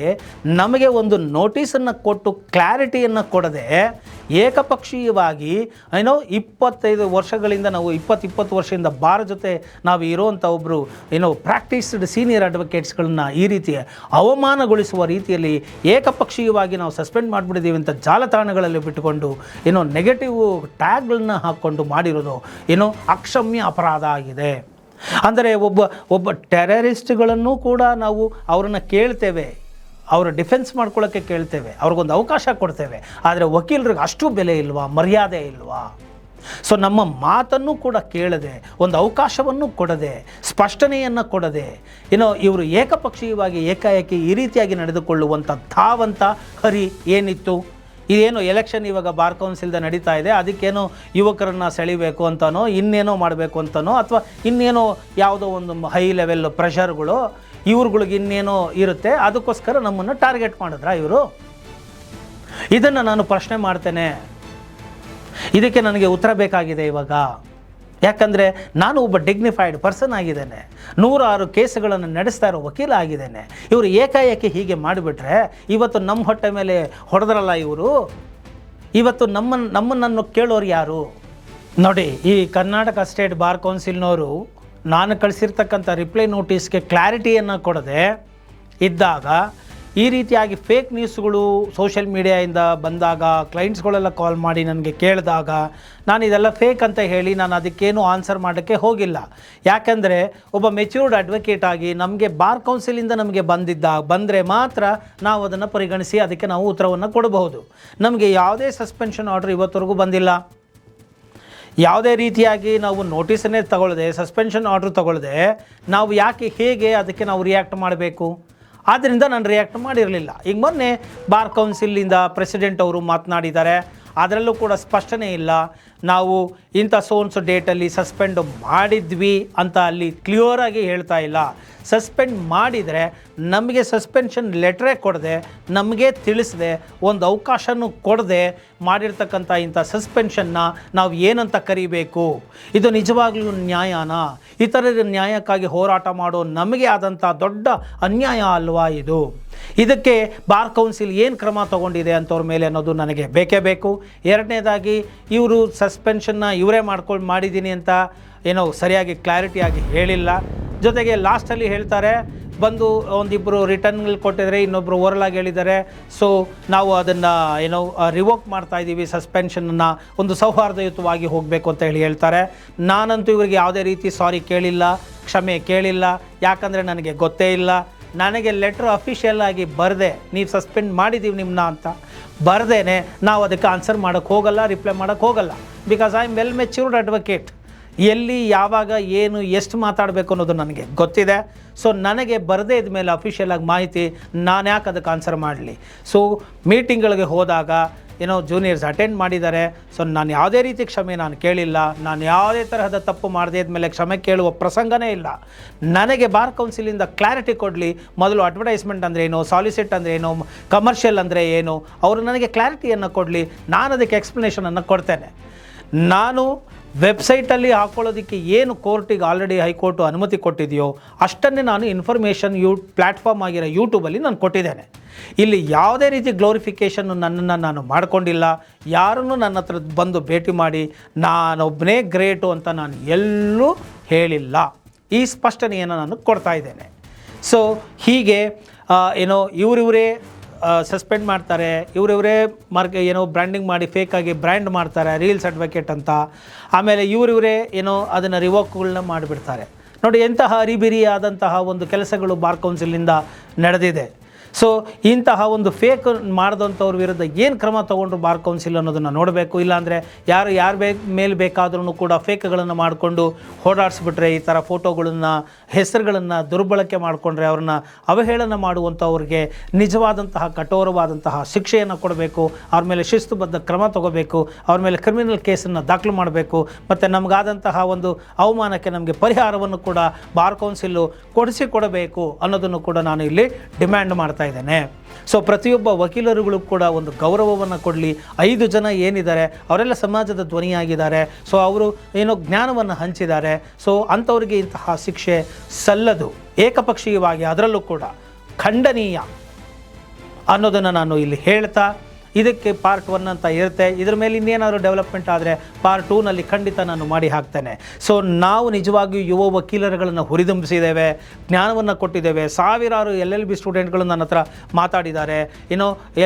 ನಮಗೆ ಒಂದು ನೋಟಿಸನ್ನು ಕೊಟ್ಟು ಕ್ಲಾರಿಟಿಯನ್ನು ಕೊಡದೆ ಏಕಪಕ್ಷೀಯವಾಗಿ ಏನೋ 25 ವರ್ಷಗಳಿಂದ ನಾವು 20 ವರ್ಷದಿಂದ ಬಾರ್ ಜೊತೆ ನಾವು ಇರೋವಂಥ ಒಬ್ಬರು ಪ್ರಾಕ್ಟೀಸ್ಡ್ ಸೀನಿಯರ್ ಅಡ್ವೊಕೇಟ್ಸ್ಗಳನ್ನ ಈ ರೀತಿ ಅವಮಾನಗೊಳಿಸುವ ರೀತಿಯಲ್ಲಿ ಏಕಪಕ್ಷೀಯವಾಗಿ ನಾವು ಸಸ್ಪೆಂಡ್ ಮಾಡಿಬಿಟ್ಟಿದ್ದೀವಿ ಅಂತ ಜಾಲತಾಣಗಳಲ್ಲಿ ಬಿಟ್ಟುಕೊಂಡು ನೆಗೆಟಿವ್ ಟ್ಯಾಗ್ಗಳನ್ನ ಹಾಕ್ಕೊಂಡು ಮಾಡಿರೋದು ಅಕ್ಷಮ್ಯ ಅಪರಾಧ ಆಗಿದೆ. ಅಂದರೆ ಒಬ್ಬ ಟೆರರಿಸ್ಟ್ಗಳನ್ನು ಕೂಡ ನಾವು ಅವ್ರನ್ನ ಕೇಳ್ತೇವೆ, ಅವರ ಡಿಫೆನ್ಸ್ ಮಾಡ್ಕೊಳ್ಳೋಕ್ಕೆ ಕೇಳ್ತೇವೆ, ಅವ್ರಿಗೊಂದು ಅವಕಾಶ ಕೊಡ್ತೇವೆ. ಆದರೆ ವಕೀಲರಿಗೆ ಅಷ್ಟು ಬೆಲೆ ಇಲ್ವಾ, ಮರ್ಯಾದೆ ಇಲ್ವಾ? ಸೊ ನಮ್ಮ ಮಾತನ್ನು ಕೂಡ ಕೇಳದೆ, ಒಂದು ಅವಕಾಶವನ್ನು ಕೊಡದೆ, ಸ್ಪಷ್ಟನೆಯನ್ನು ಕೊಡದೆ ಇವರು ಏಕಪಕ್ಷೀಯವಾಗಿ ಏಕಾಏಕಿ ಈ ರೀತಿಯಾಗಿ ನಡೆದುಕೊಳ್ಳುವಂಥ ಧಾವಂತ ಹರಿ ಏನಿತ್ತು? ಇದೇನು ಎಲೆಕ್ಷನ್ ಇವಾಗ ಬಾರ್ ಕೌನ್ಸಿಲ್ದ ನಡೀತಾ ಇದೆ, ಅದಕ್ಕೇನೋ ಯುವಕರನ್ನು ಸೆಳಿಬೇಕು ಅಂತನೋ ಇನ್ನೇನೋ ಮಾಡಬೇಕು ಅಂತನೋ ಅಥವಾ ಇನ್ನೇನೋ ಯಾವುದೋ ಒಂದು ಹೈ ಲೆವೆಲ್ ಪ್ರೆಷರ್ಗಳು ಇವ್ರುಗಳಿಗೆ ಇನ್ನೇನೋ ಇರುತ್ತೆ, ಅದಕ್ಕೋಸ್ಕರ ನಮ್ಮನ್ನು ಟಾರ್ಗೆಟ್ ಮಾಡಿದ್ರಾ ಇವರು? ಇದನ್ನು ನಾನು ಪ್ರಶ್ನೆ ಮಾಡ್ತೇನೆ. ಇದಕ್ಕೆ ನನಗೆ ಉತ್ತರ ಬೇಕಾಗಿದೆ ಇವಾಗ. ಯಾಕಂದರೆ ನಾನು ಒಬ್ಬ ಡಿಗ್ನಿಫೈಡ್ ಪರ್ಸನ್ ಆಗಿದ್ದೇನೆ, 106 ಕೇಸುಗಳನ್ನು ನಡೆಸ್ತಾ ಇರೋ ವಕೀಲ ಆಗಿದ್ದೇನೆ. ಇವರು ಏಕಾಏಕಿ ಹೀಗೆ ಮಾಡಿಬಿಟ್ರೆ ಇವತ್ತು ನಮ್ಮ ಹೊಟ್ಟೆ ಮೇಲೆ ಹೊಡೆದ್ರಲ್ಲ ಇವರು, ಇವತ್ತು ನಮ್ಮನ್ನು ಕೇಳೋರು ಯಾರು? ನೋಡಿ, ಈ ಕರ್ನಾಟಕ ಸ್ಟೇಟ್ ಬಾರ್ ಕೌನ್ಸಿಲ್ನವರು ನಾನು ಕಳಿಸಿರ್ತಕ್ಕಂಥ ರಿಪ್ಲೈ ನೋಟಿಸ್ಗೆ ಕ್ಲಾರಿಟಿಯನ್ನು ಕೊಡದೆ ಇದ್ದಾಗ, ಈ ರೀತಿಯಾಗಿ ಫೇಕ್ ನ್ಯೂಸ್ಗಳು ಸೋಷಿಯಲ್ ಮೀಡಿಯಾಯಿಂದ ಬಂದಾಗ, ಕ್ಲೈಂಟ್ಸ್ಗಳೆಲ್ಲ ಕಾಲ್ ಮಾಡಿ ನನಗೆ ಕೇಳಿದಾಗ ನಾನು ಇದೆಲ್ಲ ಫೇಕ್ ಅಂತ ಹೇಳಿ ನಾನು ಅದಕ್ಕೇನು ಆನ್ಸರ್ ಮಾಡೋಕ್ಕೆ ಹೋಗಿಲ್ಲ. ಯಾಕೆಂದರೆ ಒಬ್ಬ ಮೆಚ್ಯೂರ್ಡ್ ಅಡ್ವೊಕೇಟ್ ಆಗಿ ನಮಗೆ ಬಾರ್ ಕೌನ್ಸಿಲಿಂದ ನಮಗೆ ಬಂದರೆ ಮಾತ್ರ ನಾವು ಅದನ್ನು ಪರಿಗಣಿಸಿ ಅದಕ್ಕೆ ನಾವು ಉತ್ತರವನ್ನು ಕೊಡಬಹುದು. ನಮಗೆ ಯಾವುದೇ ಸಸ್ಪೆನ್ಷನ್ ಆರ್ಡರ್ ಇವತ್ತವರೆಗೂ ಬಂದಿಲ್ಲ. ಯಾವುದೇ ರೀತಿಯಾಗಿ ನಾವು ನೋಟಿಸನ್ನೇ ತಗೊಳ್ಳದೆ, ಸಸ್ಪೆನ್ಷನ್ ಆರ್ಡ್ರ್ ತಗೊಳ್ಳದೆ ನಾವು ಯಾಕೆ ಹೇಗೆ ಅದಕ್ಕೆ ನಾವು ರಿಯಾಕ್ಟ್ ಮಾಡಬೇಕು? ಆದ್ದರಿಂದ ನಾನು ರಿಯಾಕ್ಟ್ ಮಾಡಿರಲಿಲ್ಲ. ಈಗ ಮೊನ್ನೆ ಬಾರ್ ಕೌನ್ಸಿಲಿಂದ ಪ್ರೆಸಿಡೆಂಟ್ ಅವರು ಮಾತನಾಡಿದ್ದಾರೆ, ಅದರಲ್ಲೂ ಕೂಡ ಸ್ಪಷ್ಟನೆ ಇಲ್ಲ. ನಾವು ಇಂಥ ಸೋನ್ಸು ಡೇಟಲ್ಲಿ ಸಸ್ಪೆಂಡ್ ಮಾಡಿದ್ವಿ ಅಂತ ಅಲ್ಲಿ ಕ್ಲಿಯರಾಗಿ ಹೇಳ್ತಾ ಇಲ್ಲ. ಸಸ್ಪೆಂಡ್ ಮಾಡಿದರೆ ನಮಗೆ ಸಸ್ಪೆನ್ಷನ್ ಲೆಟ್ರೇ ಕೊಡದೆ, ನಮಗೆ ತಿಳಿಸದೆ, ಒಂದು ಅವಕಾಶನೂ ಕೊಡದೆ ಮಾಡಿರ್ತಕ್ಕಂಥ ಇಂಥ ಸಸ್ಪೆನ್ಷನ್ನ ನಾವು ಏನಂತ ಕರಿಬೇಕು? ಇದು ನಿಜವಾಗ್ಲೂ ನ್ಯಾಯನಾ? ಇತರರ ನ್ಯಾಯಕ್ಕಾಗಿ ಹೋರಾಟ ಮಾಡೋ ನಮಗೆ ಆದಂಥ ದೊಡ್ಡ ಅನ್ಯಾಯ ಅಲ್ವಾ ಇದು? ಇದಕ್ಕೆ ಬಾರ್ ಕೌನ್ಸಿಲ್ ಏನು ಕ್ರಮ ತಗೊಂಡಿದೆ ಅಂಥವ್ರ ಮೇಲೆ ಅನ್ನೋದು ನನಗೆ ಬೇಕೇ ಬೇಕು. ಎರಡನೇದಾಗಿ ಇವರು ಸಸ್ಪೆನ್ಷನ್ನ ಇವರೇ ಮಾಡಿದ್ದೀನಿ ಅಂತ ಸರಿಯಾಗಿ ಕ್ಲಾರಿಟಿಯಾಗಿ ಹೇಳಿಲ್ಲ. ಜೊತೆಗೆ ಲಾಸ್ಟಲ್ಲಿ ಹೇಳ್ತಾರೆ, ಬಂದು ಒಂದಿಬ್ಬರು ರಿಟರ್ನ್ಗಳು ಕೊಟ್ಟಿದ್ದಾರೆ, ಇನ್ನೊಬ್ಬರು ಓರಲಾಗಿ ಹೇಳಿದ್ದಾರೆ. ಸೊ ನಾವು ಅದನ್ನು ರಿವೋಕ್ ಮಾಡ್ತಾಯಿದ್ದೀವಿ, ಸಸ್ಪೆನ್ಷನನ್ನು ಒಂದು ಸೌಹಾರ್ದಯುತವಾಗಿ ಹೋಗಬೇಕು ಅಂತ ಹೇಳ್ತಾರೆ. ನಾನಂತೂ ಇವರಿಗೆ ಯಾವುದೇ ರೀತಿ ಸಾರಿ ಕೇಳಿಲ್ಲ, ಕ್ಷಮೆ ಕೇಳಿಲ್ಲ. ಯಾಕಂದರೆ ನನಗೆ ಗೊತ್ತೇ ಇಲ್ಲ. ನನಗೆ ಲೆಟ್ರ್ ಅಫಿಷಿಯಲ್ ಆಗಿ ಬರದೆ ನೀವು ಸಸ್ಪೆಂಡ್ ಮಾಡಿದ್ದೀವಿ ನಿಮ್ಮನ್ನ ಅಂತ ಬರ್ದೇನೆ ನಾವು ಅದಕ್ಕೆ ಆನ್ಸರ್ ಮಾಡೋಕ್ಕೆ ಹೋಗಲ್ಲ, ರಿಪ್ಲೈ ಮಾಡೋಕ್ಕೆ ಹೋಗಲ್ಲ. Because I am well matured advocate. ಎಲ್ಲಿ ಯಾವಾಗ ಏನು ಎಷ್ಟು ಮಾತಾಡಬೇಕು ಅನ್ನೋದು ನನಗೆ ಗೊತ್ತಿದೆ. ಸೊ ನನಗೆ ಬರದೇ ಇದ್ಮೇಲೆ ಅಫಿಷಿಯಲ್ ಆಗಿ ಮಾಹಿತಿ ನಾನು ಯಾಕೆ ಅದಕ್ಕೆ ಆನ್ಸರ್ ಮಾಡಲಿ? ಸೊ ಮೀಟಿಂಗ್ಗಳಿಗೆ ಹೋದಾಗ ಜೂನಿಯರ್ಸ್ ಅಟೆಂಡ್ ಮಾಡಿದ್ದಾರೆ. ಸೊ ನಾನು ಯಾವುದೇ ರೀತಿ ಕ್ಷಮೆ ನಾನು ಕೇಳಿಲ್ಲ. ನಾನು ಯಾವುದೇ ತರಹದ ತಪ್ಪು ಮಾಡದೇ ಇದ್ಮೇಲೆ ಕ್ಷಮೆ ಕೇಳುವ ಪ್ರಸಂಗನೇ ಇಲ್ಲ. ನನಗೆ ಬಾರ್ ಕೌನ್ಸಿಲಿಂದ ಕ್ಲಾರಿಟಿ ಕೊಡಲಿ. ಮೊದಲು ಅಡ್ವರ್ಟೈಸ್ಮೆಂಟ್ ಅಂದರೆ ಏನು, ಸಾಲಿಸಿಟ್ ಅಂದರೆ ಏನು, ಕಮರ್ಷಿಯಲ್ ಅಂದರೆ ಏನು, ಅವರು ನನಗೆ ಕ್ಲಾರಿಟಿಯನ್ನು ಕೊಡಲಿ. ನಾನು ಅದಕ್ಕೆ ಎಕ್ಸ್ಪ್ಲನೇಷನನ್ನು ಕೊಡ್ತೇನೆ. ನಾನು ವೆಬ್ಸೈಟಲ್ಲಿ ಹಾಕ್ಕೊಳ್ಳೋದಕ್ಕೆ ಏನು ಕೋರ್ಟಿಗೆ ಆಲ್ರೆಡಿ ಹೈಕೋರ್ಟು ಅನುಮತಿ ಕೊಟ್ಟಿದೆಯೋ ಅಷ್ಟನ್ನೇ ನಾನು ಇನ್ಫಾರ್ಮೇಷನ್ ಪ್ಲ್ಯಾಟ್ಫಾರ್ಮ್ ಆಗಿರೋ ಯೂಟ್ಯೂಬಲ್ಲಿ ನಾನು ಕೊಟ್ಟಿದ್ದೇನೆ. ಇಲ್ಲಿ ಯಾವುದೇ ರೀತಿ ಗ್ಲೋರಿಫಿಕೇಷನ್ನು ನನ್ನನ್ನು ನಾನು ಮಾಡಿಕೊಂಡಿಲ್ಲ. ಯಾರನ್ನು ನನ್ನ ಹತ್ರ ಬಂದು ಭೇಟಿ ಮಾಡಿ ನಾನೊಬ್ಬನೇ ಗ್ರೇಟು ಅಂತ ನಾನು ಎಲ್ಲೂ ಹೇಳಿಲ್ಲ. ಈ ಸ್ಪಷ್ಟನೆಯನ್ನು ನಾನು ಕೊಡ್ತಾ ಇದ್ದೇನೆ. ಸೊ ಹೀಗೆ ಇವರಿವರೇ ಸಸ್ಪೆಂಡ್ ಮಾಡ್ತಾರೆ, ಇವರಿವರೇ ಬ್ರ್ಯಾಂಡಿಂಗ್ ಮಾಡಿ ಫೇಕಾಗಿ ಬ್ರ್ಯಾಂಡ್ ಮಾಡ್ತಾರೆ ರೀಲ್ಸ್ ಅಡ್ವೊಕೇಟ್ ಅಂತ. ಆಮೇಲೆ ಇವರಿವರೇ ಅದನ್ನು ರಿವೋಕ್ಗಳನ್ನ ಮಾಡಿಬಿಡ್ತಾರೆ. ನೋಡಿ, ಎಂತಹ ಅರಿಬಿರಿಯಾದಂತಹ ಒಂದು ಕೆಲಸಗಳು ಬಾರ್ ಕೌನ್ಸಿಲಿಂದ ನಡೆದಿದೆ. ಸೊ ಇಂತಹ ಒಂದು ಫೇಕ್ ಮಾಡಿದಂಥವ್ರ ವಿರುದ್ಧ ಏನು ಕ್ರಮ ತೊಗೊಂಡ್ರು ಬಾರ್ ಕೌನ್ಸಿಲ್ ಅನ್ನೋದನ್ನು ನೋಡಬೇಕು. ಇಲ್ಲಾಂದರೆ ಯಾರ ಮೇಲೆ ಬೇಕಾದ್ರೂ ಕೂಡ ಫೇಕ್ಗಳನ್ನು ಮಾಡಿಕೊಂಡು ಓಡಾಡಿಸ್ಬಿಟ್ರೆ, ಈ ಥರ ಫೋಟೋಗಳನ್ನು ಹೆಸರುಗಳನ್ನು ದುರ್ಬಳಕೆ ಮಾಡಿಕೊಂಡ್ರೆ, ಅವ್ರನ್ನ ಅವಹೇಳನ ಮಾಡುವಂಥವ್ರಿಗೆ ನಿಜವಾದಂತಹ ಕಠೋರವಾದಂತಹ ಶಿಕ್ಷೆಯನ್ನು ಕೊಡಬೇಕು. ಅವ್ರ ಮೇಲೆ ಶಿಸ್ತುಬದ್ಧ ಕ್ರಮ ತಗೋಬೇಕು. ಅವ್ರ ಮೇಲೆ ಕ್ರಿಮಿನಲ್ ಕೇಸನ್ನು ದಾಖಲು ಮಾಡಬೇಕು. ಮತ್ತು ನಮಗಾದಂತಹ ಒಂದು ಅವಮಾನಕ್ಕೆ ನಮಗೆ ಪರಿಹಾರವನ್ನು ಕೂಡ ಬಾರ್ ಕೌನ್ಸಿಲ್ಲು ಕೊಡಬೇಕು ಅನ್ನೋದನ್ನು ಕೂಡ ನಾನು ಇಲ್ಲಿ ಡಿಮ್ಯಾಂಡ್ ಮಾಡ್ತಾ ಇದ್ದೇನೆ. ಸೊ ಪ್ರತಿಯೊಬ್ಬ ವಕೀಲರುಗಳು ಕೂಡ ಒಂದು ಗೌರವವನ್ನು ಕೊಡಲಿ. 5 ಜನ ಏನಿದ್ದಾರೆ ಅವರೆಲ್ಲ ಸಮಾಜದ ಧ್ವನಿಯಾಗಿದ್ದಾರೆ. ಸೊ ಅವರು ಜ್ಞಾನವನ್ನು ಹಂಚಿದ್ದಾರೆ. ಸೊ ಅಂಥವ್ರಿಗೆ ಇಂತಹ ಶಿಕ್ಷೆ ಸಲ್ಲದು. ಏಕಪಕ್ಷೀಯವಾಗಿ ಅದರಲ್ಲೂ ಕೂಡ ಖಂಡನೀಯ ಅನ್ನೋದನ್ನು ನಾನು ಇಲ್ಲಿ ಹೇಳ್ತಾ ಇದಕ್ಕೆ ಪಾರ್ಟ್ 1 ಅಂತ ಇರುತ್ತೆ. ಇದ್ರ ಮೇಲೆ ಇನ್ನೇನಾದರೂ ಡೆವಲಪ್ಮೆಂಟ್ ಆದರೆ ಪಾರ್ಟ್ 2ನಲ್ಲಿ ಖಂಡಿತ ನಾನು ಮಾಡಿ ಹಾಕ್ತೇನೆ. ಸೊ ನಾವು ನಿಜವಾಗಿಯೂ ಯುವ ವಕೀಲರುಗಳನ್ನು ಹುರಿದುಂಬಿಸಿದ್ದೇವೆ, ಜ್ಞಾನವನ್ನು ಕೊಟ್ಟಿದ್ದೇವೆ. ಸಾವಿರಾರು LLB ಸ್ಟೂಡೆಂಟ್ಗಳು ನನ್ನ ಹತ್ರ ಮಾತಾಡಿದ್ದಾರೆ,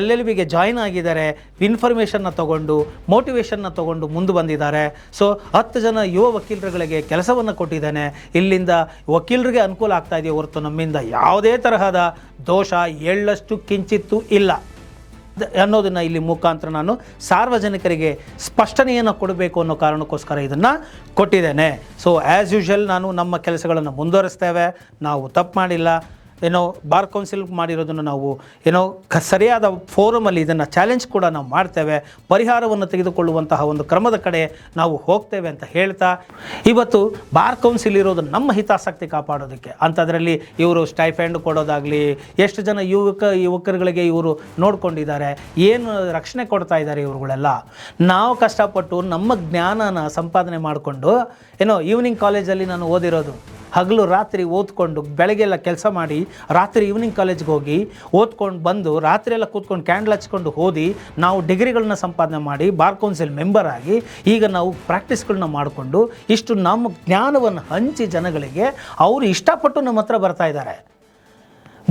LLBಗೆ ಜಾಯ್ನ್ ಆಗಿದ್ದಾರೆ, ಇನ್ಫಾರ್ಮೇಷನ್ನ ತೊಗೊಂಡು ಮೋಟಿವೇಶನ್ನ ತೊಗೊಂಡು ಮುಂದೆ ಬಂದಿದ್ದಾರೆ. ಸೊ 10 ಜನ ಯುವ ವಕೀಲರುಗಳಿಗೆ ಕೆಲಸವನ್ನು ಕೊಟ್ಟಿದ್ದೇನೆ. ಇಲ್ಲಿಂದ ವಕೀಲರಿಗೆ ಅನುಕೂಲ ಆಗ್ತಾ ಇದೆಯೇ ಹೊರತು ನಮ್ಮಿಂದ ಯಾವುದೇ ತರಹದ ದೋಷ ಎಳ್ಳಷ್ಟು ಕಿಂಚಿತ್ತೂ ಇಲ್ಲ ಅನ್ನೋದನ್ನು ಇಲ್ಲಿ ಮುಖಾಂತರ ನಾನು ಸಾರ್ವಜನಿಕರಿಗೆ ಸ್ಪಷ್ಟನೆಯನ್ನು ಕೊಡಬೇಕು ಅನ್ನೋ ಕಾರಣಕ್ಕೋಸ್ಕರ ಇದನ್ನು ಕೊಟ್ಟಿದ್ದೇನೆ. ಸೊ ಆ್ಯಸ್ ಯೂಶುವಲ್ ನಾನು ನಮ್ಮ ಕೆಲಸಗಳನ್ನು ಮುಂದುವರಿಸ್ತೇವೆ. ನಾವು ತಪ್ಪು ಮಾಡಿಲ್ಲ. ಬಾರ್ ಕೌನ್ಸಿಲ್ ಮಾಡಿರೋದನ್ನು ನಾವು ಸರಿಯಾದ ಫೋರಮಲ್ಲಿ ಇದನ್ನು ಚಾಲೆಂಜ್ ಕೂಡ ನಾವು ಮಾಡ್ತೇವೆ. ಪರಿಹಾರವನ್ನು ತೆಗೆದುಕೊಳ್ಳುವಂತಹ ಒಂದು ಕ್ರಮದ ಕಡೆ ನಾವು ಹೋಗ್ತೇವೆ ಅಂತ ಹೇಳ್ತಾ, ಇವತ್ತು ಬಾರ್ ಕೌನ್ಸಿಲ್ ಇರೋದು ನಮ್ಮ ಹಿತಾಸಕ್ತಿ ಕಾಪಾಡೋದಕ್ಕೆ. ಅಂಥದ್ರಲ್ಲಿ ಇವರು ಸ್ಟೈಫೆಂಡ್ ಕೊಡೋದಾಗಲಿ, ಎಷ್ಟು ಜನ ಯುವಕರುಗಳಿಗೆ ಇವರು ನೋಡ್ಕೊಂಡಿದ್ದಾರೆ, ಏನು ರಕ್ಷಣೆ ಕೊಡ್ತಾ ಇದ್ದಾರೆ ಇವ್ರುಗಳೆಲ್ಲ. ನಾವು ಕಷ್ಟಪಟ್ಟು ನಮ್ಮ ಜ್ಞಾನನ ಸಂಪಾದನೆ ಮಾಡಿಕೊಂಡು ಈವ್ನಿಂಗ್ ಕಾಲೇಜಲ್ಲಿ ನಾನು ಓದಿರೋದು. ಹಗಲು ರಾತ್ರಿ ಓದ್ಕೊಂಡು ಬೆಳಗ್ಗೆಲ್ಲ ಕೆಲಸ ಮಾಡಿ ರಾತ್ರಿ ಈವ್ನಿಂಗ್ ಕಾಲೇಜ್ಗೆ ಹೋಗಿ ಓದ್ಕೊಂಡು ಬಂದು ರಾತ್ರಿಯೆಲ್ಲ ಕೂತ್ಕೊಂಡು ಕ್ಯಾಂಡಲ್ ಹಚ್ಕೊಂಡು ಓದಿ ನಾವು ಡಿಗ್ರಿಗಳನ್ನ ಸಂಪಾದನೆ ಮಾಡಿ ಬಾರ್ ಕೌನ್ಸಿಲ್ ಮೆಂಬರ್ ಆಗಿ ಈಗ ನಾವು ಪ್ರಾಕ್ಟೀಸ್ಗಳನ್ನ ಮಾಡಿಕೊಂಡು ಇಷ್ಟು ನಮ್ಮ ಜ್ಞಾನವನ್ನು ಹಂಚಿ ಜನಗಳಿಗೆ ಅವರು ಇಷ್ಟಪಟ್ಟು ನಮ್ಮ ಹತ್ರ ಬರ್ತಾ ಇದ್ದಾರೆ.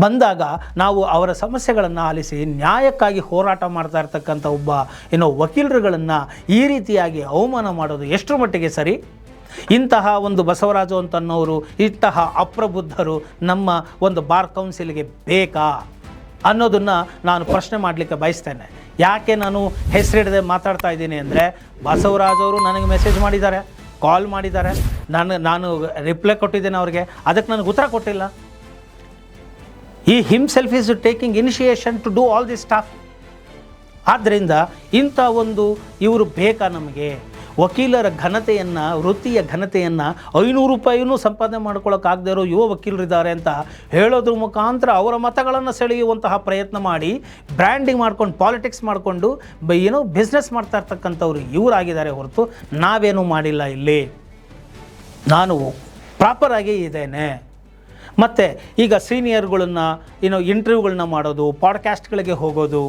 ಬಂದಾಗ ನಾವು ಅವರ ಸಮಸ್ಯೆಗಳನ್ನು ಆಲಿಸಿ ನ್ಯಾಯಕ್ಕಾಗಿ ಹೋರಾಟ ಮಾಡ್ತಾ ಇರ್ತಕ್ಕಂಥ ಒಬ್ಬ ವಕೀಲರುಗಳನ್ನು ಈ ರೀತಿಯಾಗಿ ಅವಮಾನ ಮಾಡೋದು ಎಷ್ಟರ ಮಟ್ಟಿಗೆ ಸರಿ? ಇಂತಹ ಒಂದು ಬಸವರಾಜು ಅಂತನ್ನೋರು, ಇಂತಹ ಅಪ್ರಬುದ್ಧರು ನಮ್ಮ ಒಂದು ಬಾರ್ ಕೌನ್ಸಿಲ್ಗೆ ಬೇಕಾ ಅನ್ನೋದನ್ನು ನಾನು ಪ್ರಶ್ನೆ ಮಾಡಲಿಕ್ಕೆ ಬಯಸ್ತೇನೆ. ಯಾಕೆ ನಾನು ಹೆಸರಿಡದೆ ಮಾತಾಡ್ತಾ ಇದ್ದೀನಿ ಅಂದರೆ, ಬಸವರಾಜವರು ನನಗೆ ಮೆಸೇಜ್ ಮಾಡಿದ್ದಾರೆ, ಕಾಲ್ ಮಾಡಿದ್ದಾರೆ, ನಾನು ರಿಪ್ಲೈ ಕೊಟ್ಟಿದ್ದೇನೆ ಅವ್ರಿಗೆ, ಅದಕ್ಕೆ ನನಗೆ ಉತ್ತರ ಕೊಟ್ಟಿಲ್ಲ. ಈ himself is taking initiation to do all this stuff. ಆದ್ದರಿಂದ ಇಂಥ ಒಂದು ಇವರು ಬೇಕಾ ನಮಗೆ? ವಕೀಲರ ಘನತೆಯನ್ನು, ವೃತ್ತಿಯ ಘನತೆಯನ್ನು 500 ರೂಪಾಯಿನೂ ಸಂಪಾದನೆ ಮಾಡ್ಕೊಳ್ಳೋಕ್ಕಾಗದೇ ಇರೋ ಯುವ ವಕೀಲರಿದ್ದಾರೆ ಅಂತ ಹೇಳೋದ್ರ ಮುಖಾಂತರ ಅವರ ಮತಗಳನ್ನು ಸೆಳೆಯುವಂತಹ ಪ್ರಯತ್ನ ಮಾಡಿ ಬ್ರ್ಯಾಂಡಿಂಗ್ ಮಾಡ್ಕೊಂಡು ಪಾಲಿಟಿಕ್ಸ್ ಮಾಡಿಕೊಂಡು ಬಿಸ್ನೆಸ್ ಮಾಡ್ತಾ ಇರ್ತಕ್ಕಂಥವ್ರು ಇವರಾಗಿದ್ದಾರೆ ಹೊರತು ನಾವೇನೂ ಮಾಡಿಲ್ಲ. ಇಲ್ಲಿ ನಾನು ಪ್ರಾಪರಾಗಿ ಇದ್ದೇನೆ. ಮತ್ತು ಈಗ ಸೀನಿಯರ್ಗಳನ್ನು ಇಂಟರ್ವ್ಯೂಗಳನ್ನ ಮಾಡೋದು, ಪಾಡ್ಕಾಸ್ಟ್ಗಳಿಗೆ ಹೋಗೋದು,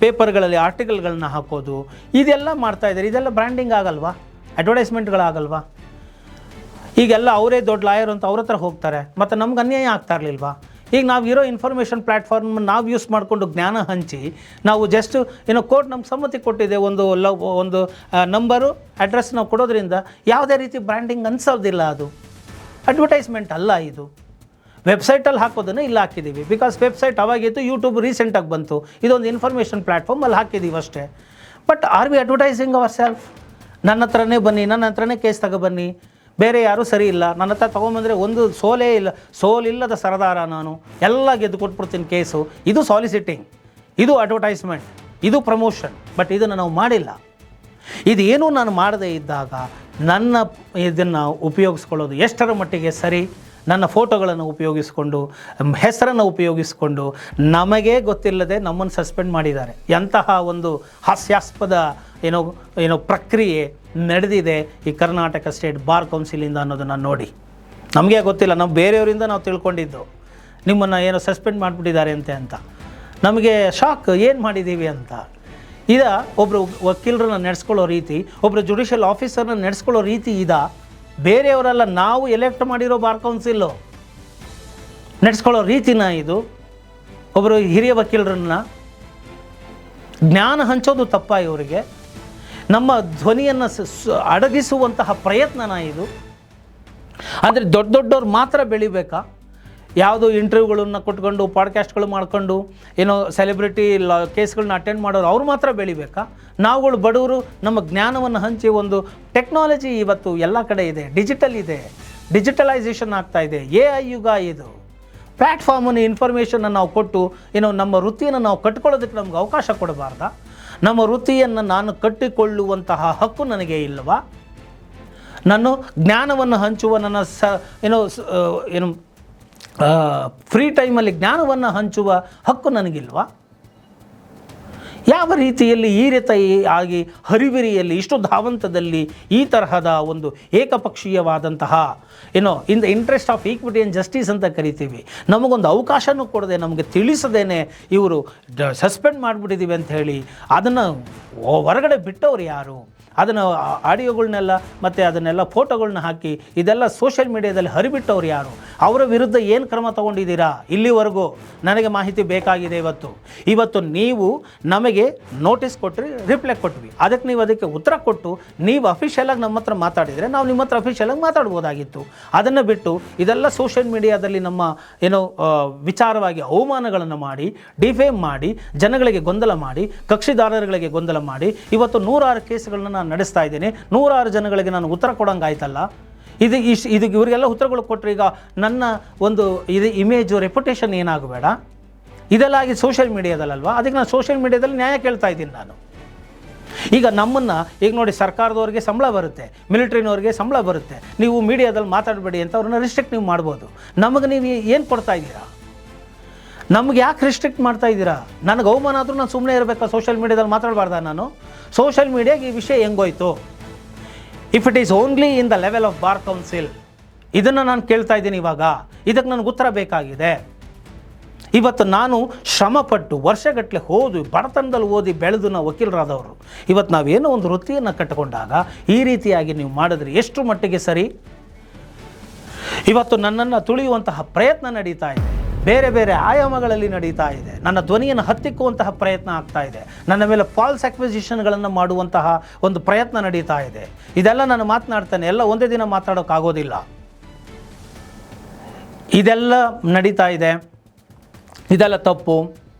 ಪೇಪರ್ಗಳಲ್ಲಿ ಆರ್ಟಿಕಲ್ಗಳನ್ನ ಹಾಕೋದು, ಇದೆಲ್ಲ ಮಾಡ್ತಾಯಿದ್ದಾರೆ. ಇದೆಲ್ಲ ಬ್ರ್ಯಾಂಡಿಂಗ್ ಆಗಲ್ವಾ? ಅಡ್ವರ್ಟೈಸ್ಮೆಂಟ್ಗಳಾಗಲ್ವಾ? ಈಗೆಲ್ಲ ಅವರೇ ದೊಡ್ಡ ಲಾಯರ್ ಅಂತ ಅವ್ರ ಹತ್ರ ಹೋಗ್ತಾರೆ, ಮತ್ತು ನಮ್ಗೆ ಅನ್ಯಾಯ ಆಗ್ತಾ ಇರಲಿಲ್ವಾ? ಈಗ ನಾವು ಇರೋ ಇನ್ಫಾರ್ಮೇಷನ್ ಪ್ಲ್ಯಾಟ್ಫಾರ್ಮ್ ನಾವು ಯೂಸ್ ಮಾಡಿಕೊಂಡು ಜ್ಞಾನ ಹಂಚಿ ನಾವು ಜಸ್ಟ್ ಕೋರ್ಟ್ ನಮ್ಗೆ ಸಮ್ಮತಿ ಕೊಟ್ಟಿದೆ, ಒಂದು ನಂಬರು ಅಡ್ರೆಸ್ ನಾವು ಕೊಡೋದ್ರಿಂದ ಯಾವುದೇ ರೀತಿ ಬ್ರ್ಯಾಂಡಿಂಗ್ ಅನಿಸೋದಿಲ್ಲ. ಅದು ಅಡ್ವರ್ಟೈಸ್ಮೆಂಟ್ ಅಲ್ಲ. ಇದು ವೆಬ್ಸೈಟಲ್ಲಿ ಹಾಕೋದನ್ನು ಇಲ್ಲಿ ಹಾಕಿದ್ದೀವಿ. ಬಿಕಾಸ್ ವೆಬ್ಸೈಟ್ ಅವಾಗಿತ್ತು, ಯೂಟ್ಯೂಬ್ ರೀಸೆಂಟಾಗಿ ಬಂತು, ಇದೊಂದು ಇನ್ಫಾರ್ಮೇಷನ್ ಪ್ಲ್ಯಾಟ್ಫಾರ್ಮ್ ಅಲ್ಲಿ ಹಾಕಿದ್ದೀವಿ ಅಷ್ಟೇ. But are we advertising our self? ನನ್ನ ಹತ್ರನೇ ಬನ್ನಿ, ನನ್ನ ಹತ್ರನೇ ಕೇಸ್ ತಗೊಬನ್ನಿ, ಬೇರೆ ಯಾರೂ ಸರಿ ಇಲ್ಲ, ನನ್ನ ಹತ್ರ ತೊಗೊಂಬಂದರೆ ಒಂದು ಸೋಲಿಲ್ಲದ ಸರದಾರ ನಾನು, ಎಲ್ಲ ಗೆದ್ದು ಕೊಟ್ಬಿಡ್ತೀನಿ ಕೇಸು. ಇದು ಸಾಲಿಸಿಟಿಂಗ್, ಇದು ಅಡ್ವರ್ಟೈಸ್ಮೆಂಟ್, ಇದು ಪ್ರಮೋಷನ್. ಬಟ್ ಇದನ್ನು ನಾವು ಮಾಡಿಲ್ಲ. ಇದೇನೂ ನಾನು ಮಾಡದೇ ಇದ್ದಾಗ ನನ್ನ ಇದನ್ನು ಉಪಯೋಗಿಸ್ಕೊಳ್ಳೋದು ಎಷ್ಟರ ಮಟ್ಟಿಗೆ ಸರಿ? ನನ್ನ ಫೋಟೋಗಳನ್ನು ಉಪಯೋಗಿಸ್ಕೊಂಡು, ಹೆಸರನ್ನು ಉಪಯೋಗಿಸ್ಕೊಂಡು ನಮಗೇ ಗೊತ್ತಿಲ್ಲದೆ ನಮ್ಮನ್ನು ಸಸ್ಪೆಂಡ್ ಮಾಡಿದ್ದಾರೆ. ಎಂತಹ ಒಂದು ಹಾಸ್ಯಾಸ್ಪದ ಪ್ರಕ್ರಿಯೆ ನಡೆದಿದೆ ಈ ಕರ್ನಾಟಕ ಸ್ಟೇಟ್ ಬಾರ್ ಕೌನ್ಸಿಲಿಂದ ಅನ್ನೋದನ್ನು ನೋಡಿ. ನಮಗೆ ಗೊತ್ತಿಲ್ಲ, ನಾವು ಬೇರೆಯವರಿಂದ ನಾವು ತಿಳ್ಕೊಂಡಿದ್ದು ನಿಮ್ಮನ್ನು ಸಸ್ಪೆಂಡ್ ಮಾಡಿಬಿಟ್ಟಿದ್ದಾರೆ ಅಂತ. ನಮಗೆ ಶಾಕ್, ಏನು ಮಾಡಿದ್ದೀವಿ ಅಂತ. ಒಬ್ಬರು ವಕೀಲರನ್ನ ನಡೆಸ್ಕೊಳ್ಳೋ ರೀತಿ, ಒಬ್ಬರು ಜುಡಿಷಿಯಲ್ ಆಫೀಸರ್ನ ನಡೆಸ್ಕೊಳ್ಳೋ ರೀತಿ ಬೇರೆಯವರೆಲ್ಲ ನಾವು ಎಲೆಕ್ಟ್ ಮಾಡಿರೋ ಬಾರ್ ಕೌನ್ಸಿಲ್ಲು ನಡೆಸ್ಕೊಳ್ಳೋ ರೀತಿನ ಇದು? ಒಬ್ಬರು ಹಿರಿಯ ವಕೀಲರನ್ನ ಜ್ಞಾನ ಹಂಚೋದು ತಪ್ಪ? ಇವರಿಗೆ ನಮ್ಮ ಧ್ವನಿಯನ್ನು ಅಡಗಿಸುವಂತಹ ಪ್ರಯತ್ನನ ಇದು? ಅಂದರೆ ದೊಡ್ಡವ್ರು ಮಾತ್ರ ಬೆಳಿಬೇಕಾ? ಯಾವುದೋ ಇಂಟರ್ವ್ಯೂಗಳನ್ನು ಕೊಟ್ಕೊಂಡು ಪಾಡ್ಕಾಸ್ಟ್ಗಳು ಮಾಡ್ಕೊಂಡು ಸೆಲೆಬ್ರಿಟಿ ಕೇಸ್ಗಳನ್ನ ಅಟೆಂಡ್ ಮಾಡೋರು ಅವ್ರು ಮಾತ್ರ ಬೆಳಿಬೇಕಾ? ನಾವುಗಳು ಬಡವರು ನಮ್ಮ ಜ್ಞಾನವನ್ನು ಹಂಚಿ ಒಂದು ಟೆಕ್ನಾಲಜಿ ಇವತ್ತು ಎಲ್ಲ ಕಡೆ ಇದೆ, ಡಿಜಿಟಲ್ ಇದೆ, ಡಿಜಿಟಲೈಸೇಷನ್ ಆಗ್ತಾ ಇದೆ, AI ಯುಗ ಇದು. ಪ್ಲ್ಯಾಟ್ಫಾರ್ಮನ್ನು ಇನ್ಫಾರ್ಮೇಷನ್ನ ನಾವು ಕೊಟ್ಟು ನಮ್ಮ ವೃತ್ತಿಯನ್ನು ನಾವು ಕಟ್ಕೊಳ್ಳೋದಕ್ಕೆ ನಮ್ಗೆ ಅವಕಾಶ ಕೊಡಬಾರ್ದಾ? ನಮ್ಮ ವೃತ್ತಿಯನ್ನು ನಾನು ಕಟ್ಟಿಕೊಳ್ಳುವಂತಹ ಹಕ್ಕು ನನಗೆ ಇಲ್ಲವಾ? ನಾನು ಜ್ಞಾನವನ್ನು ಹಂಚುವ ನನ್ನ ಫ್ರೀ ಟೈಮಲ್ಲಿ ಜ್ಞಾನವನ್ನು ಹಂಚುವ ಹಕ್ಕು ನನಗಿಲ್ವಾ? ಯಾವ ರೀತಿಯಲ್ಲಿ ಈ ರೀತಿ ಆಗಿ ಹರಿಬಿರಿಯಲ್ಲಿ ಇಷ್ಟು ಧಾವಂತದಲ್ಲಿ ಈ ತರಹದ ಒಂದು ಏಕಪಕ್ಷೀಯವಾದಂತಹ in the interest of equity and justice ಅಂತ ಕರಿತೀವಿ, ನಮಗೊಂದು ಅವಕಾಶನೂ ಕೊಡದೆ ನಮಗೆ ತಿಳಿಸದೇನೆ ಇವರು ಸಸ್ಪೆಂಡ್ ಮಾಡಿಬಿಟ್ಟಿದ್ದೀವಿ ಅಂತ ಹೇಳಿ ಅದನ್ನು ಹೊರಗಡೆ ಬಿಟ್ಟವ್ರು ಯಾರು? ಅದನ್ನು ಆಡಿಯೋಗಳನ್ನೆಲ್ಲ ಮತ್ತು ಅದನ್ನೆಲ್ಲ ಫೋಟೋಗಳನ್ನ ಹಾಕಿ ಇದೆಲ್ಲ ಸೋಷಿಯಲ್ ಮೀಡಿಯಾದಲ್ಲಿ ಹರಿಬಿಟ್ಟವ್ರು ಯಾರು? ಅವರ ವಿರುದ್ಧ ಏನು ಕ್ರಮ ತೊಗೊಂಡಿದ್ದೀರಾ? ಇಲ್ಲಿವರೆಗೂ ನನಗೆ ಮಾಹಿತಿ ಬೇಕಾಗಿದೆ. ಇವತ್ತು ನೀವು ನಮಗೆ ನೋಟಿಸ್ ಕೊಟ್ಟರೆ ರಿಪ್ಲೈ ಕೊಟ್ವಿ, ಅದಕ್ಕೆ ಉತ್ತರ ಕೊಟ್ಟು ನೀವು ಅಫಿಷಿಯಲಾಗಿ ನಮ್ಮ ಹತ್ರ ಮಾತಾಡಿದರೆ ನಾವು ನಿಮ್ಮ ಹತ್ರ ಅಫಿಷಿಯಲಾಗಿ ಮಾತಾಡ್ಬೋದಾಗಿತ್ತು. ಅದನ್ನು ಬಿಟ್ಟು ಇದೆಲ್ಲ ಸೋಷಿಯಲ್ ಮೀಡಿಯಾದಲ್ಲಿ ನಮ್ಮ ವಿಚಾರವಾಗಿ ಅವಮಾನಗಳನ್ನು ಮಾಡಿ, ಡಿಫೇಮ್ ಮಾಡಿ, ಜನಗಳಿಗೆ ಗೊಂದಲ ಮಾಡಿ, ಕಕ್ಷಿದಾರರುಗಳಿಗೆ ಗೊಂದಲ ಮಾಡಿ ಇವತ್ತು 106 ಕೇಸ್ಗಳನ್ನ ನಾನು ನಡೆಸ್ತಾ ಇದ್ದೀನಿ. 106 ಜನಗಳಿಗೆ ನಾನು ಉತ್ತರ ಕೊಡೋಂಗಾಯ್ತಲ್ಲ. ಇದು ಇವರಿಗೆಲ್ಲ ಉತ್ತರಗಳು ಕೊಟ್ಟರೆ ಈಗ ನನ್ನ ಒಂದು ಇಮೇಜು ರೆಪ್ಯುಟೇಷನ್ ಏನಾಗಬೇಡ? ಇದೆಲ್ಲ ಆಗಿ ಸೋಷಿಯಲ್ ಮೀಡಿಯಾದಲ್ಲಲ್ವಾ? ಅದಕ್ಕೆ ನಾನು ಸೋಷಿಯಲ್ ಮೀಡಿಯಾದಲ್ಲಿ ನ್ಯಾಯ ಕೇಳ್ತಾ ಇದ್ದೀನಿ ನಾನು. ಈಗ ನಮ್ಮನ್ನು ಈಗ ನೋಡಿ, ಸರ್ಕಾರದವ್ರಿಗೆ ಸಂಬಳ ಬರುತ್ತೆ, ಮಿಲಿಟ್ರಿನವ್ರಿಗೆ ಸಂಬಳ ಬರುತ್ತೆ, ನೀವು ಮೀಡಿಯಾದಲ್ಲಿ ಮಾತಾಡಬೇಡಿ ಅಂತ ಅವ್ರನ್ನ ರಿಸ್ಟ್ರಿಕ್ಟ್ ನೀವು ಮಾಡ್ಬೋದು. ನಮಗೆ ನೀವು ಏನು ಕೊಡ್ತಾ ಇದ್ದೀರಾ? ನಮ್ಗೆ ಯಾಕೆ ರಿಸ್ಟ್ರಿಕ್ಟ್ ಮಾಡ್ತಾ ಇದ್ದೀರಾ? ನನಗೆ ಅವಮಾನ ಆದರೂ ನಾನು ಸುಮ್ಮನೆ ಇರಬೇಕಾ? ಸೋಷಿಯಲ್ ಮೀಡಿಯಾದಲ್ಲಿ ಮಾತಾಡಬಾರ್ದ ನಾನು? ಸೋಷಿಯಲ್ ಮೀಡಿಯಾಗೆ ಈ ವಿಷಯ ಹೆಂಗೋಯ್ತು? If it is only in the level of bar council, ಇದನ್ನು ನಾನು ಕೇಳ್ತಾ ಇದ್ದೀನಿ. ಇವಾಗ ಇದಕ್ಕೆ ನನಗೆ ಉತ್ತರ ಬೇಕಾಗಿದೆ. ಇವತ್ತು ನಾನು ಶ್ರಮಪಟ್ಟು ವರ್ಷಗಟ್ಟಲೆ ಬಡತನದಲ್ಲಿ ಓದಿ ಬೆಳೆದು ನಾವು ವಕೀಲರಾದವರು, ಇವತ್ತು ನಾವೇನೋ ಒಂದು ವೃತ್ತಿಯನ್ನು ಕಟ್ಟಿಕೊಂಡಾಗ ಈ ರೀತಿಯಾಗಿ ನೀವು ಮಾಡಿದ್ರೆ ಎಷ್ಟು ಮಟ್ಟಿಗೆ ಸರಿ? ಇವತ್ತು ನನ್ನನ್ನು ತುಳಿಯುವಂತಹ ಪ್ರಯತ್ನ ನಡೀತಾ ಇದೆ, ಬೇರೆ ಬೇರೆ ಆಯಾಮಗಳಲ್ಲಿ ನಡೀತಾ ಇದೆ, ನನ್ನ ಧ್ವನಿಯನ್ನು ಹತ್ತಿಕ್ಕುವಂತಹ ಪ್ರಯತ್ನ ಆಗ್ತಾ ಇದೆ, ನನ್ನ ಮೇಲೆ ಫಾಲ್ಸ್ ಅಕ್ವಿಸಿಷನ್ಗಳನ್ನು ಮಾಡುವಂತಹ ಒಂದು ಪ್ರಯತ್ನ ನಡೀತಾ ಇದೆ. ಇದೆಲ್ಲ ನಾನು ಮಾತನಾಡ್ತೇನೆ, ಎಲ್ಲ ಒಂದೇ ದಿನ ಮಾತಾಡೋಕ್ಕಾಗೋದಿಲ್ಲ. ಇದೆಲ್ಲ ನಡೀತಾ ಇದೆ, ಇದೆಲ್ಲ ತಪ್ಪು.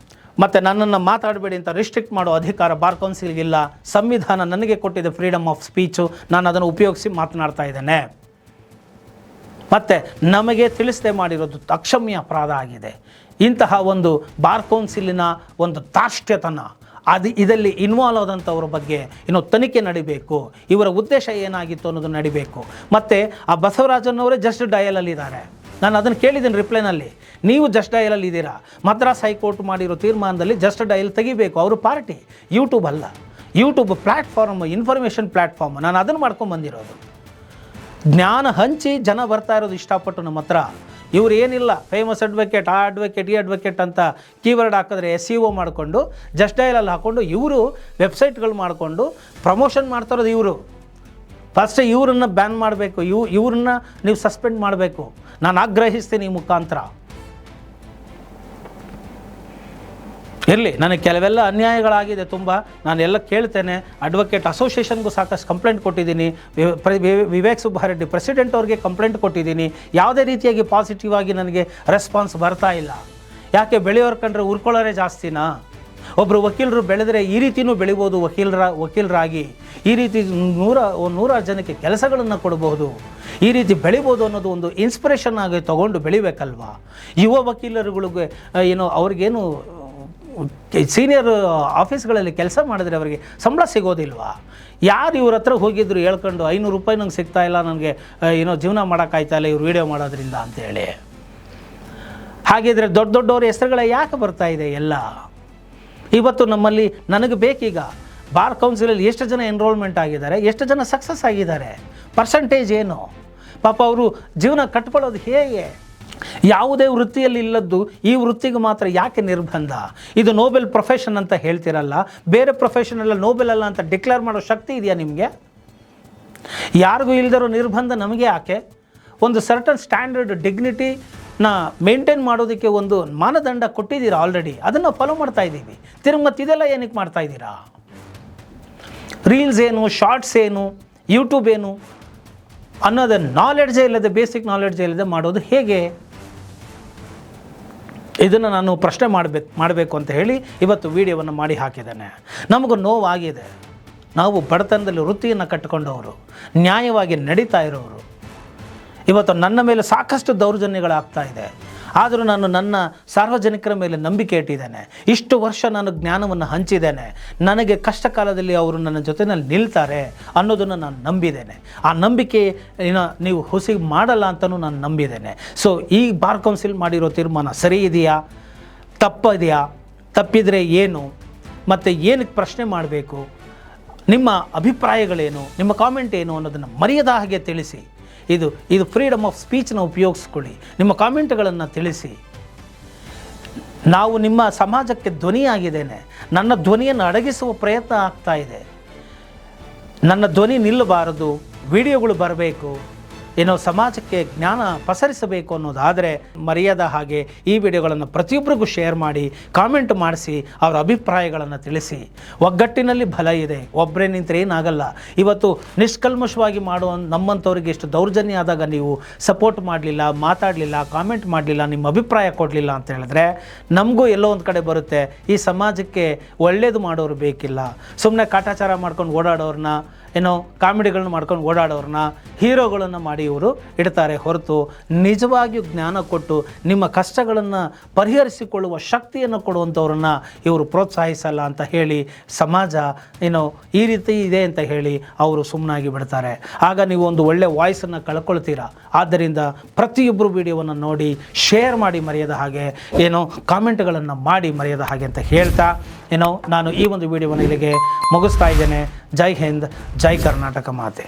ಮತ್ತು ನನ್ನನ್ನು ಮಾತಾಡಬೇಡಿ ಅಂತ ರಿಸ್ಟ್ರಿಕ್ಟ್ ಮಾಡೋ ಅಧಿಕಾರ ಬಾರ್ ಕೌನ್ಸಿಲ್ಗಿಲ್ಲ. ಸಂವಿಧಾನ ನನಗೆ ಕೊಟ್ಟಿದೆ ಫ್ರೀಡಮ್ ಆಫ್ ಸ್ಪೀಚು, ನಾನು ಅದನ್ನು ಉಪಯೋಗಿಸಿ ಮಾತನಾಡ್ತಾ ಇದ್ದೇನೆ. ಮತ್ತು ನಮಗೆ ತಿಳಿಸದೆ ಮಾಡಿರೋದು ಅಕ್ಷಮ್ಯ ಅಪರಾಧ ಆಗಿದೆ. ಇಂತಹ ಒಂದು ಬಾರ್ ಕೌನ್ಸಿಲಿನ ಒಂದು ಧಾರ್ಷ್ಟ್ಯತನ, ಇದರಲ್ಲಿ ಇನ್ವಾಲ್ವ್ ಆದಂಥವ್ರ ಬಗ್ಗೆ ತನಿಖೆ ನಡಿಬೇಕು. ಇವರ ಉದ್ದೇಶ ಏನಾಗಿತ್ತು ಅನ್ನೋದು ನಡಿಬೇಕು. ಮತ್ತು ಆ ಬಸವರಾಜನವರೇ ಜಸ್ಟ್ ಡಯಲಲ್ಲಿದ್ದಾರೆ. ನಾನು ಅದನ್ನು ಕೇಳಿದ್ದೀನಿ ರಿಪ್ಲೈನಲ್ಲಿ, ನೀವು ಜಸ್ಟ್ ಡಯಲಲ್ಲಿ ಇದ್ದೀರಾ. ಮದ್ರಾಸ್ ಹೈಕೋರ್ಟ್ ಮಾಡಿರೋ ತೀರ್ಮಾನದಲ್ಲಿ ಜಸ್ಟ್ ಡಯಲ್ ತೆಗಿಬೇಕು. ಅವರು ಪಾರ್ಟಿ, ಯೂಟ್ಯೂಬ್ ಅಲ್ಲ. YouTube platform, information platform. ನಾನು ಅದನ್ನು ಮಾಡ್ಕೊಂಡು ಬಂದಿರೋದು. ಜ್ಞಾನ ಹಂಚಿ ಜನ ಬರ್ತಾ ಇರೋದು ಇಷ್ಟಪಟ್ಟು ನಮ್ಮ ಹತ್ರ. ಇವ್ರು ಏನಿಲ್ಲ, ಫೇಮಸ್ ಅಡ್ವೊಕೇಟ್, ಆ ಅಡ್ವೊಕೇಟ್, ಈ ಅಡ್ವೊಕೇಟ್ ಅಂತ ಕೀವರ್ಡ್ ಹಾಕಿದ್ರೆ SEO ಮಾಡಿಕೊಂಡು ಜಸ್ಟ್ ಡಯಲಲ್ಲಿ ಹಾಕ್ಕೊಂಡು ಇವರು ವೆಬ್ಸೈಟ್ಗಳು ಮಾಡಿಕೊಂಡು ಪ್ರಮೋಷನ್ ಮಾಡ್ತಾ ಇರೋದು ಇವರು. ಫಸ್ಟ್ ಇವರನ್ನು ಬ್ಯಾನ್ ಮಾಡಬೇಕು, ಇವ್ರನ್ನ ನೀವು ಸಸ್ಪೆಂಡ್ ಮಾಡಬೇಕು. ನಾನು ಆಗ್ರಹಿಸ್ತೀನಿ ಈ ಮುಖಾಂತರ. ಇರಲಿ, ನನಗೆ ಕೆಲವೆಲ್ಲ ಅನ್ಯಾಯಗಳಾಗಿದೆ ತುಂಬ, ನಾನೆಲ್ಲ ಕೇಳ್ತೇನೆ. ಅಡ್ವೊಕೇಟ್ ಅಸೋಸಿಯೇಷನ್ಗೂ ಸಾಕಷ್ಟು ಕಂಪ್ಲೇಂಟ್ ಕೊಟ್ಟಿದ್ದೀನಿ. ವಿವೇಕ್ ಸುಬ್ಬಾರೆಡ್ಡಿ ಪ್ರೆಸಿಡೆಂಟ್ ಅವ್ರಿಗೆ ಕಂಪ್ಲೇಂಟ್ ಕೊಟ್ಟಿದ್ದೀನಿ. ಯಾವುದೇ ರೀತಿಯಾಗಿ ಪಾಸಿಟಿವ್ ಆಗಿ ನನಗೆ ರೆಸ್ಪಾನ್ಸ್ ಬರ್ತಾ ಇಲ್ಲ. ಯಾಕೆ? ಬೆಳೆಯೋರು ಕಂಡ್ರೆ ಉರ್ಕೊಳ್ಳೋರೇ ಜಾಸ್ತಿನಾ? ಒಬ್ಬರು ವಕೀಲರು ಬೆಳೆದರೆ ಈ ರೀತಿಯೂ ಬೆಳಿಬೋದು. ವಕೀಲರಾಗಿ ಈ ರೀತಿ 100 ಜನಕ್ಕೆ ಕೆಲಸಗಳನ್ನು ಕೊಡಬಹುದು, ಈ ರೀತಿ ಬೆಳಿಬೋದು ಅನ್ನೋದು ಒಂದು ಇನ್ಸ್ಪಿರೇಷನ್ ಆಗಿ ತೊಗೊಂಡು ಬೆಳಿಬೇಕಲ್ವಾ? ಯುವ ವಕೀಲರುಗಳಿಗೆ ಅವ್ರಿಗೇನು ಸೀನಿಯರ್ ಆಫೀಸ್ಗಳಲ್ಲಿ ಕೆಲಸ ಮಾಡಿದ್ರೆ ಅವರಿಗೆ ಸಂಬಳ ಸಿಗೋದಿಲ್ವಾ? ಯಾರು ಇವ್ರ ಹತ್ರ ಹೋಗಿದ್ರು ಹೇಳ್ಕೊಂಡು 500 ರೂಪಾಯಿ ನಂಗೆ ಸಿಗ್ತಾ ಇಲ್ಲ, ನನಗೆ ಜೀವನ ಮಾಡೋಕ್ಕಾಯ್ತಾ ಇಲ್ಲ ಇವ್ರು ವೀಡಿಯೋ ಮಾಡೋದ್ರಿಂದ ಅಂತೇಳಿ. ಹಾಗಿದ್ರೆ ದೊಡ್ಡವ್ರ ಹೆಸರುಗಳೇ ಯಾಕೆ ಬರ್ತಾ ಇದೆ ಎಲ್ಲ? ಇವತ್ತು ನಮ್ಮಲ್ಲಿ ನನಗೆ ಬೇಕೀಗ ಬಾರ್ ಕೌನ್ಸಿಲಲ್ಲಿ ಎಷ್ಟು ಜನ ಎನ್ರೋಲ್ಮೆಂಟ್ ಆಗಿದ್ದಾರೆ, ಎಷ್ಟು ಜನ ಸಕ್ಸಸ್ ಆಗಿದ್ದಾರೆ, ಪರ್ಸಂಟೇಜ್ ಏನು? ಪಾಪ ಅವರು ಜೀವನ ಕಟ್ಕೊಳ್ಳೋದು ಹೇಗೆ? ಯಾವುದೇ ವೃತ್ತಿಯಲ್ಲಿ ಇಲ್ಲದ್ದು ಈ ವೃತ್ತಿಗೆ ಮಾತ್ರ ಯಾಕೆ ನಿರ್ಬಂಧ? ಇದು ನೋಬೆಲ್ ಪ್ರೊಫೆಷನ್ ಅಂತ ಹೇಳ್ತಿರಲ್ಲ, ಬೇರೆ ಪ್ರೊಫೆಷನಲ್ಲ ನೋಬೆಲ್ ಅಲ್ಲ ಅಂತ ಡಿಕ್ಲೇರ್ ಮಾಡೋ ಶಕ್ತಿ ಇದೆಯಾ ನಿಮಗೆ? ಯಾರಿಗೂ ಇಲ್ದಿರೋ ನಿರ್ಬಂಧ ನಮಗೆ ಯಾಕೆ? ಒಂದು ಸರ್ಟನ್ ಸ್ಟ್ಯಾಂಡರ್ಡ್ ಡಿಗ್ನಿಟಿನ ಮೇಂಟೈನ್ ಮಾಡೋದಕ್ಕೆ ಒಂದು ಮಾನದಂಡ ಕೊಟ್ಟಿದ್ದೀರಾ ಆಲ್ರೆಡಿ, ಅದನ್ನು ಫಾಲೋ ಮಾಡ್ತಾ ಇದ್ದೀವಿ. ಇದೆಲ್ಲ ಏನಕ್ಕೆ ಮಾಡ್ತಾ ಇದ್ದೀರಾ? ರೀಲ್ಸ್ ಏನು, ಶಾರ್ಟ್ಸ್ ಏನು, ಯೂಟ್ಯೂಬ್ ಏನು ಅನ್ನೋದು ನಾಲೆಡ್ಜೇ ಇಲ್ಲದೆ, ಬೇಸಿಕ್ ನಾಲೆಡ್ಜೇ ಇಲ್ಲದೆ ಮಾಡೋದು ಹೇಗೆ? ಇದನ್ನು ನಾನು ಪ್ರಶ್ನೆ ಮಾಡಬೇಕು ಅಂತ ಹೇಳಿ ಇವತ್ತು ವಿಡಿಯೋವನ್ನು ಮಾಡಿ ಹಾಕಿದ್ದೇನೆ. ನಮಗೂ ನೋವಾಗಿದೆ. ನಾವು ಬಡತನದಲ್ಲಿ ವೃತ್ತಿಯನ್ನು ಕಟ್ಟಿಕೊಂಡವರು, ನ್ಯಾಯವಾಗಿ ನಡೀತಾ ಇರೋರು. ಇವತ್ತು ನನ್ನ ಮೇಲೆ ಸಾಕಷ್ಟು ದೌರ್ಜನ್ಯಗಳಾಗ್ತಾ ಇದೆ. ಆದರೂ ನಾನು ನನ್ನ ಸಾರ್ವಜನಿಕರ ಮೇಲೆ ನಂಬಿಕೆ ಇಟ್ಟಿದ್ದೇನೆ. ಇಷ್ಟು ವರ್ಷ ನಾನು ಜ್ಞಾನವನ್ನು ಹಂಚಿದ್ದೇನೆ. ನನಗೆ ಕಷ್ಟ ಕಾಲದಲ್ಲಿ ಅವರು ನನ್ನ ಜೊತೆಯಲ್ಲಿ ನಿಲ್ತಾರೆ ಅನ್ನೋದನ್ನು ನಾನು ನಂಬಿದ್ದೇನೆ. ಆ ನಂಬಿಕೆ ನೀವು ಹುಸಿ ಮಾಡಲ್ಲ ಅಂತಲೂ ನಾನು ನಂಬಿದ್ದೇನೆ. ಸೊ ಈ ಬಾರ್ ಕೌನ್ಸಿಲ್ ಮಾಡಿರೋ ತೀರ್ಮಾನ ಸರಿ ಇದೆಯಾ, ತಪ್ಪಿದೆಯಾ? ತಪ್ಪಿದರೆ ಏನು? ಮತ್ತು ಏನಕ್ಕೆ ಪ್ರಶ್ನೆ ಮಾಡಬೇಕು, ನಿಮ್ಮ ಅಭಿಪ್ರಾಯಗಳೇನು, ನಿಮ್ಮ ಕಾಮೆಂಟ್ ಏನು ಅನ್ನೋದನ್ನು ಮರೆಯದ ಹಾಗೆ ತಿಳಿಸಿ. ಇದು ಫ್ರೀಡಮ್ ಆಫ್ ಸ್ಪೀಚ್ನ ಉಪಯೋಗಿಸ್ಕೊಳ್ಳಿ. ನಿಮ್ಮ ಕಾಮೆಂಟ್ಗಳನ್ನು ತಿಳಿಸಿ. ನಾವು ನಿಮ್ಮ ಸಮಾಜಕ್ಕೆ ಧ್ವನಿಯಾಗಿದ್ದೇನೆ. ನನ್ನ ಧ್ವನಿಯನ್ನು ಅಡಗಿಸುವ ಪ್ರಯತ್ನ ಆಗ್ತಾ ಇದೆ. ನನ್ನ ಧ್ವನಿ ನಿಲ್ಲಬಾರದು, ವಿಡಿಯೋಗಳು ಬರಬೇಕು, ಸಮಾಜಕ್ಕೆ ಜ್ಞಾನ ಪಸರಿಸಬೇಕು ಅನ್ನೋದಾದರೆ ಮರೆಯದ ಹಾಗೆ ಈ ವಿಡಿಯೋಗಳನ್ನು ಪ್ರತಿಯೊಬ್ಬರಿಗೂ ಶೇರ್ ಮಾಡಿ, ಕಾಮೆಂಟ್ ಮಾಡಿಸಿ, ಅವರ ಅಭಿಪ್ರಾಯಗಳನ್ನು ತಿಳಿಸಿ. ಒಗ್ಗಟ್ಟಿನಲ್ಲಿ ಬಲ ಇದೆ. ಒಬ್ಬರೇ ನಿಂತರೆ ಏನಾಗಲ್ಲ. ಇವತ್ತು ನಿಷ್ಕಲ್ಮಶವಾಗಿ ಮಾಡುವ ನಮ್ಮಂಥವ್ರಿಗೆ ಎಷ್ಟು ದೌರ್ಜನ್ಯ ಆದಾಗ ನೀವು ಸಪೋರ್ಟ್ ಮಾಡಲಿಲ್ಲ, ಮಾತಾಡಲಿಲ್ಲ, ಕಾಮೆಂಟ್ ಮಾಡಲಿಲ್ಲ, ನಿಮ್ಮ ಅಭಿಪ್ರಾಯ ಕೊಡಲಿಲ್ಲ ಅಂತ ಹೇಳಿದ್ರೆ ನಮಗೂ ಎಲ್ಲೋ ಒಂದು ಕಡೆ ಬರುತ್ತೆ, ಈ ಸಮಾಜಕ್ಕೆ ಒಳ್ಳೆಯದು ಮಾಡೋರು ಬೇಕಿಲ್ಲ. ಸುಮ್ಮನೆ ಕಾಟಾಚಾರ ಮಾಡ್ಕೊಂಡು ಓಡಾಡೋರನ್ನ, ಕಾಮಿಡಿಗಳನ್ನ ಮಾಡ್ಕೊಂಡು ಓಡಾಡೋರನ್ನ ಹೀರೋಗಳನ್ನು ಮಾಡಿ ಇವರು ಇಡ್ತಾರೆ ಹೊರತು ನಿಜವಾಗಿಯೂ ಜ್ಞಾನ ಕೊಟ್ಟು ನಿಮ್ಮ ಕಷ್ಟಗಳನ್ನು ಪರಿಹರಿಸಿಕೊಳ್ಳುವ ಶಕ್ತಿಯನ್ನು ಕೊಡುವಂಥವ್ರನ್ನ ಇವರು ಪ್ರೋತ್ಸಾಹಿಸಲ್ಲ ಅಂತ ಹೇಳಿ ಸಮಾಜ ಈ ರೀತಿ ಇದೆ ಅಂತ ಹೇಳಿ ಅವರು ಸುಮ್ಮನಾಗಿ ಬಿಡ್ತಾರೆ. ಆಗ ನೀವು ಒಂದು ಒಳ್ಳೆ ವಾಯ್ಸನ್ನು ಕಳ್ಕೊಳ್ತೀರಾ. ಆದ್ದರಿಂದ ಪ್ರತಿಯೊಬ್ಬರು ವಿಡಿಯೋವನ್ನು ನೋಡಿ ಶೇರ್ ಮಾಡಿ ಮರೆಯದ ಹಾಗೆ, ಕಾಮೆಂಟ್ಗಳನ್ನು ಮಾಡಿ ಮರೆಯದ ಹಾಗೆ ಅಂತ ಹೇಳ್ತಾ ನಾನು ಈ ಒಂದು ವಿಡಿಯೋವನ್ನು ಇಲ್ಲಿಗೆ ಮುಗಿಸ್ತಾ ಇದ್ದೇನೆ. ಜೈ ಹಿಂದ್, ಜೈ ಕರ್ನಾಟಕ ಮಾತೆ.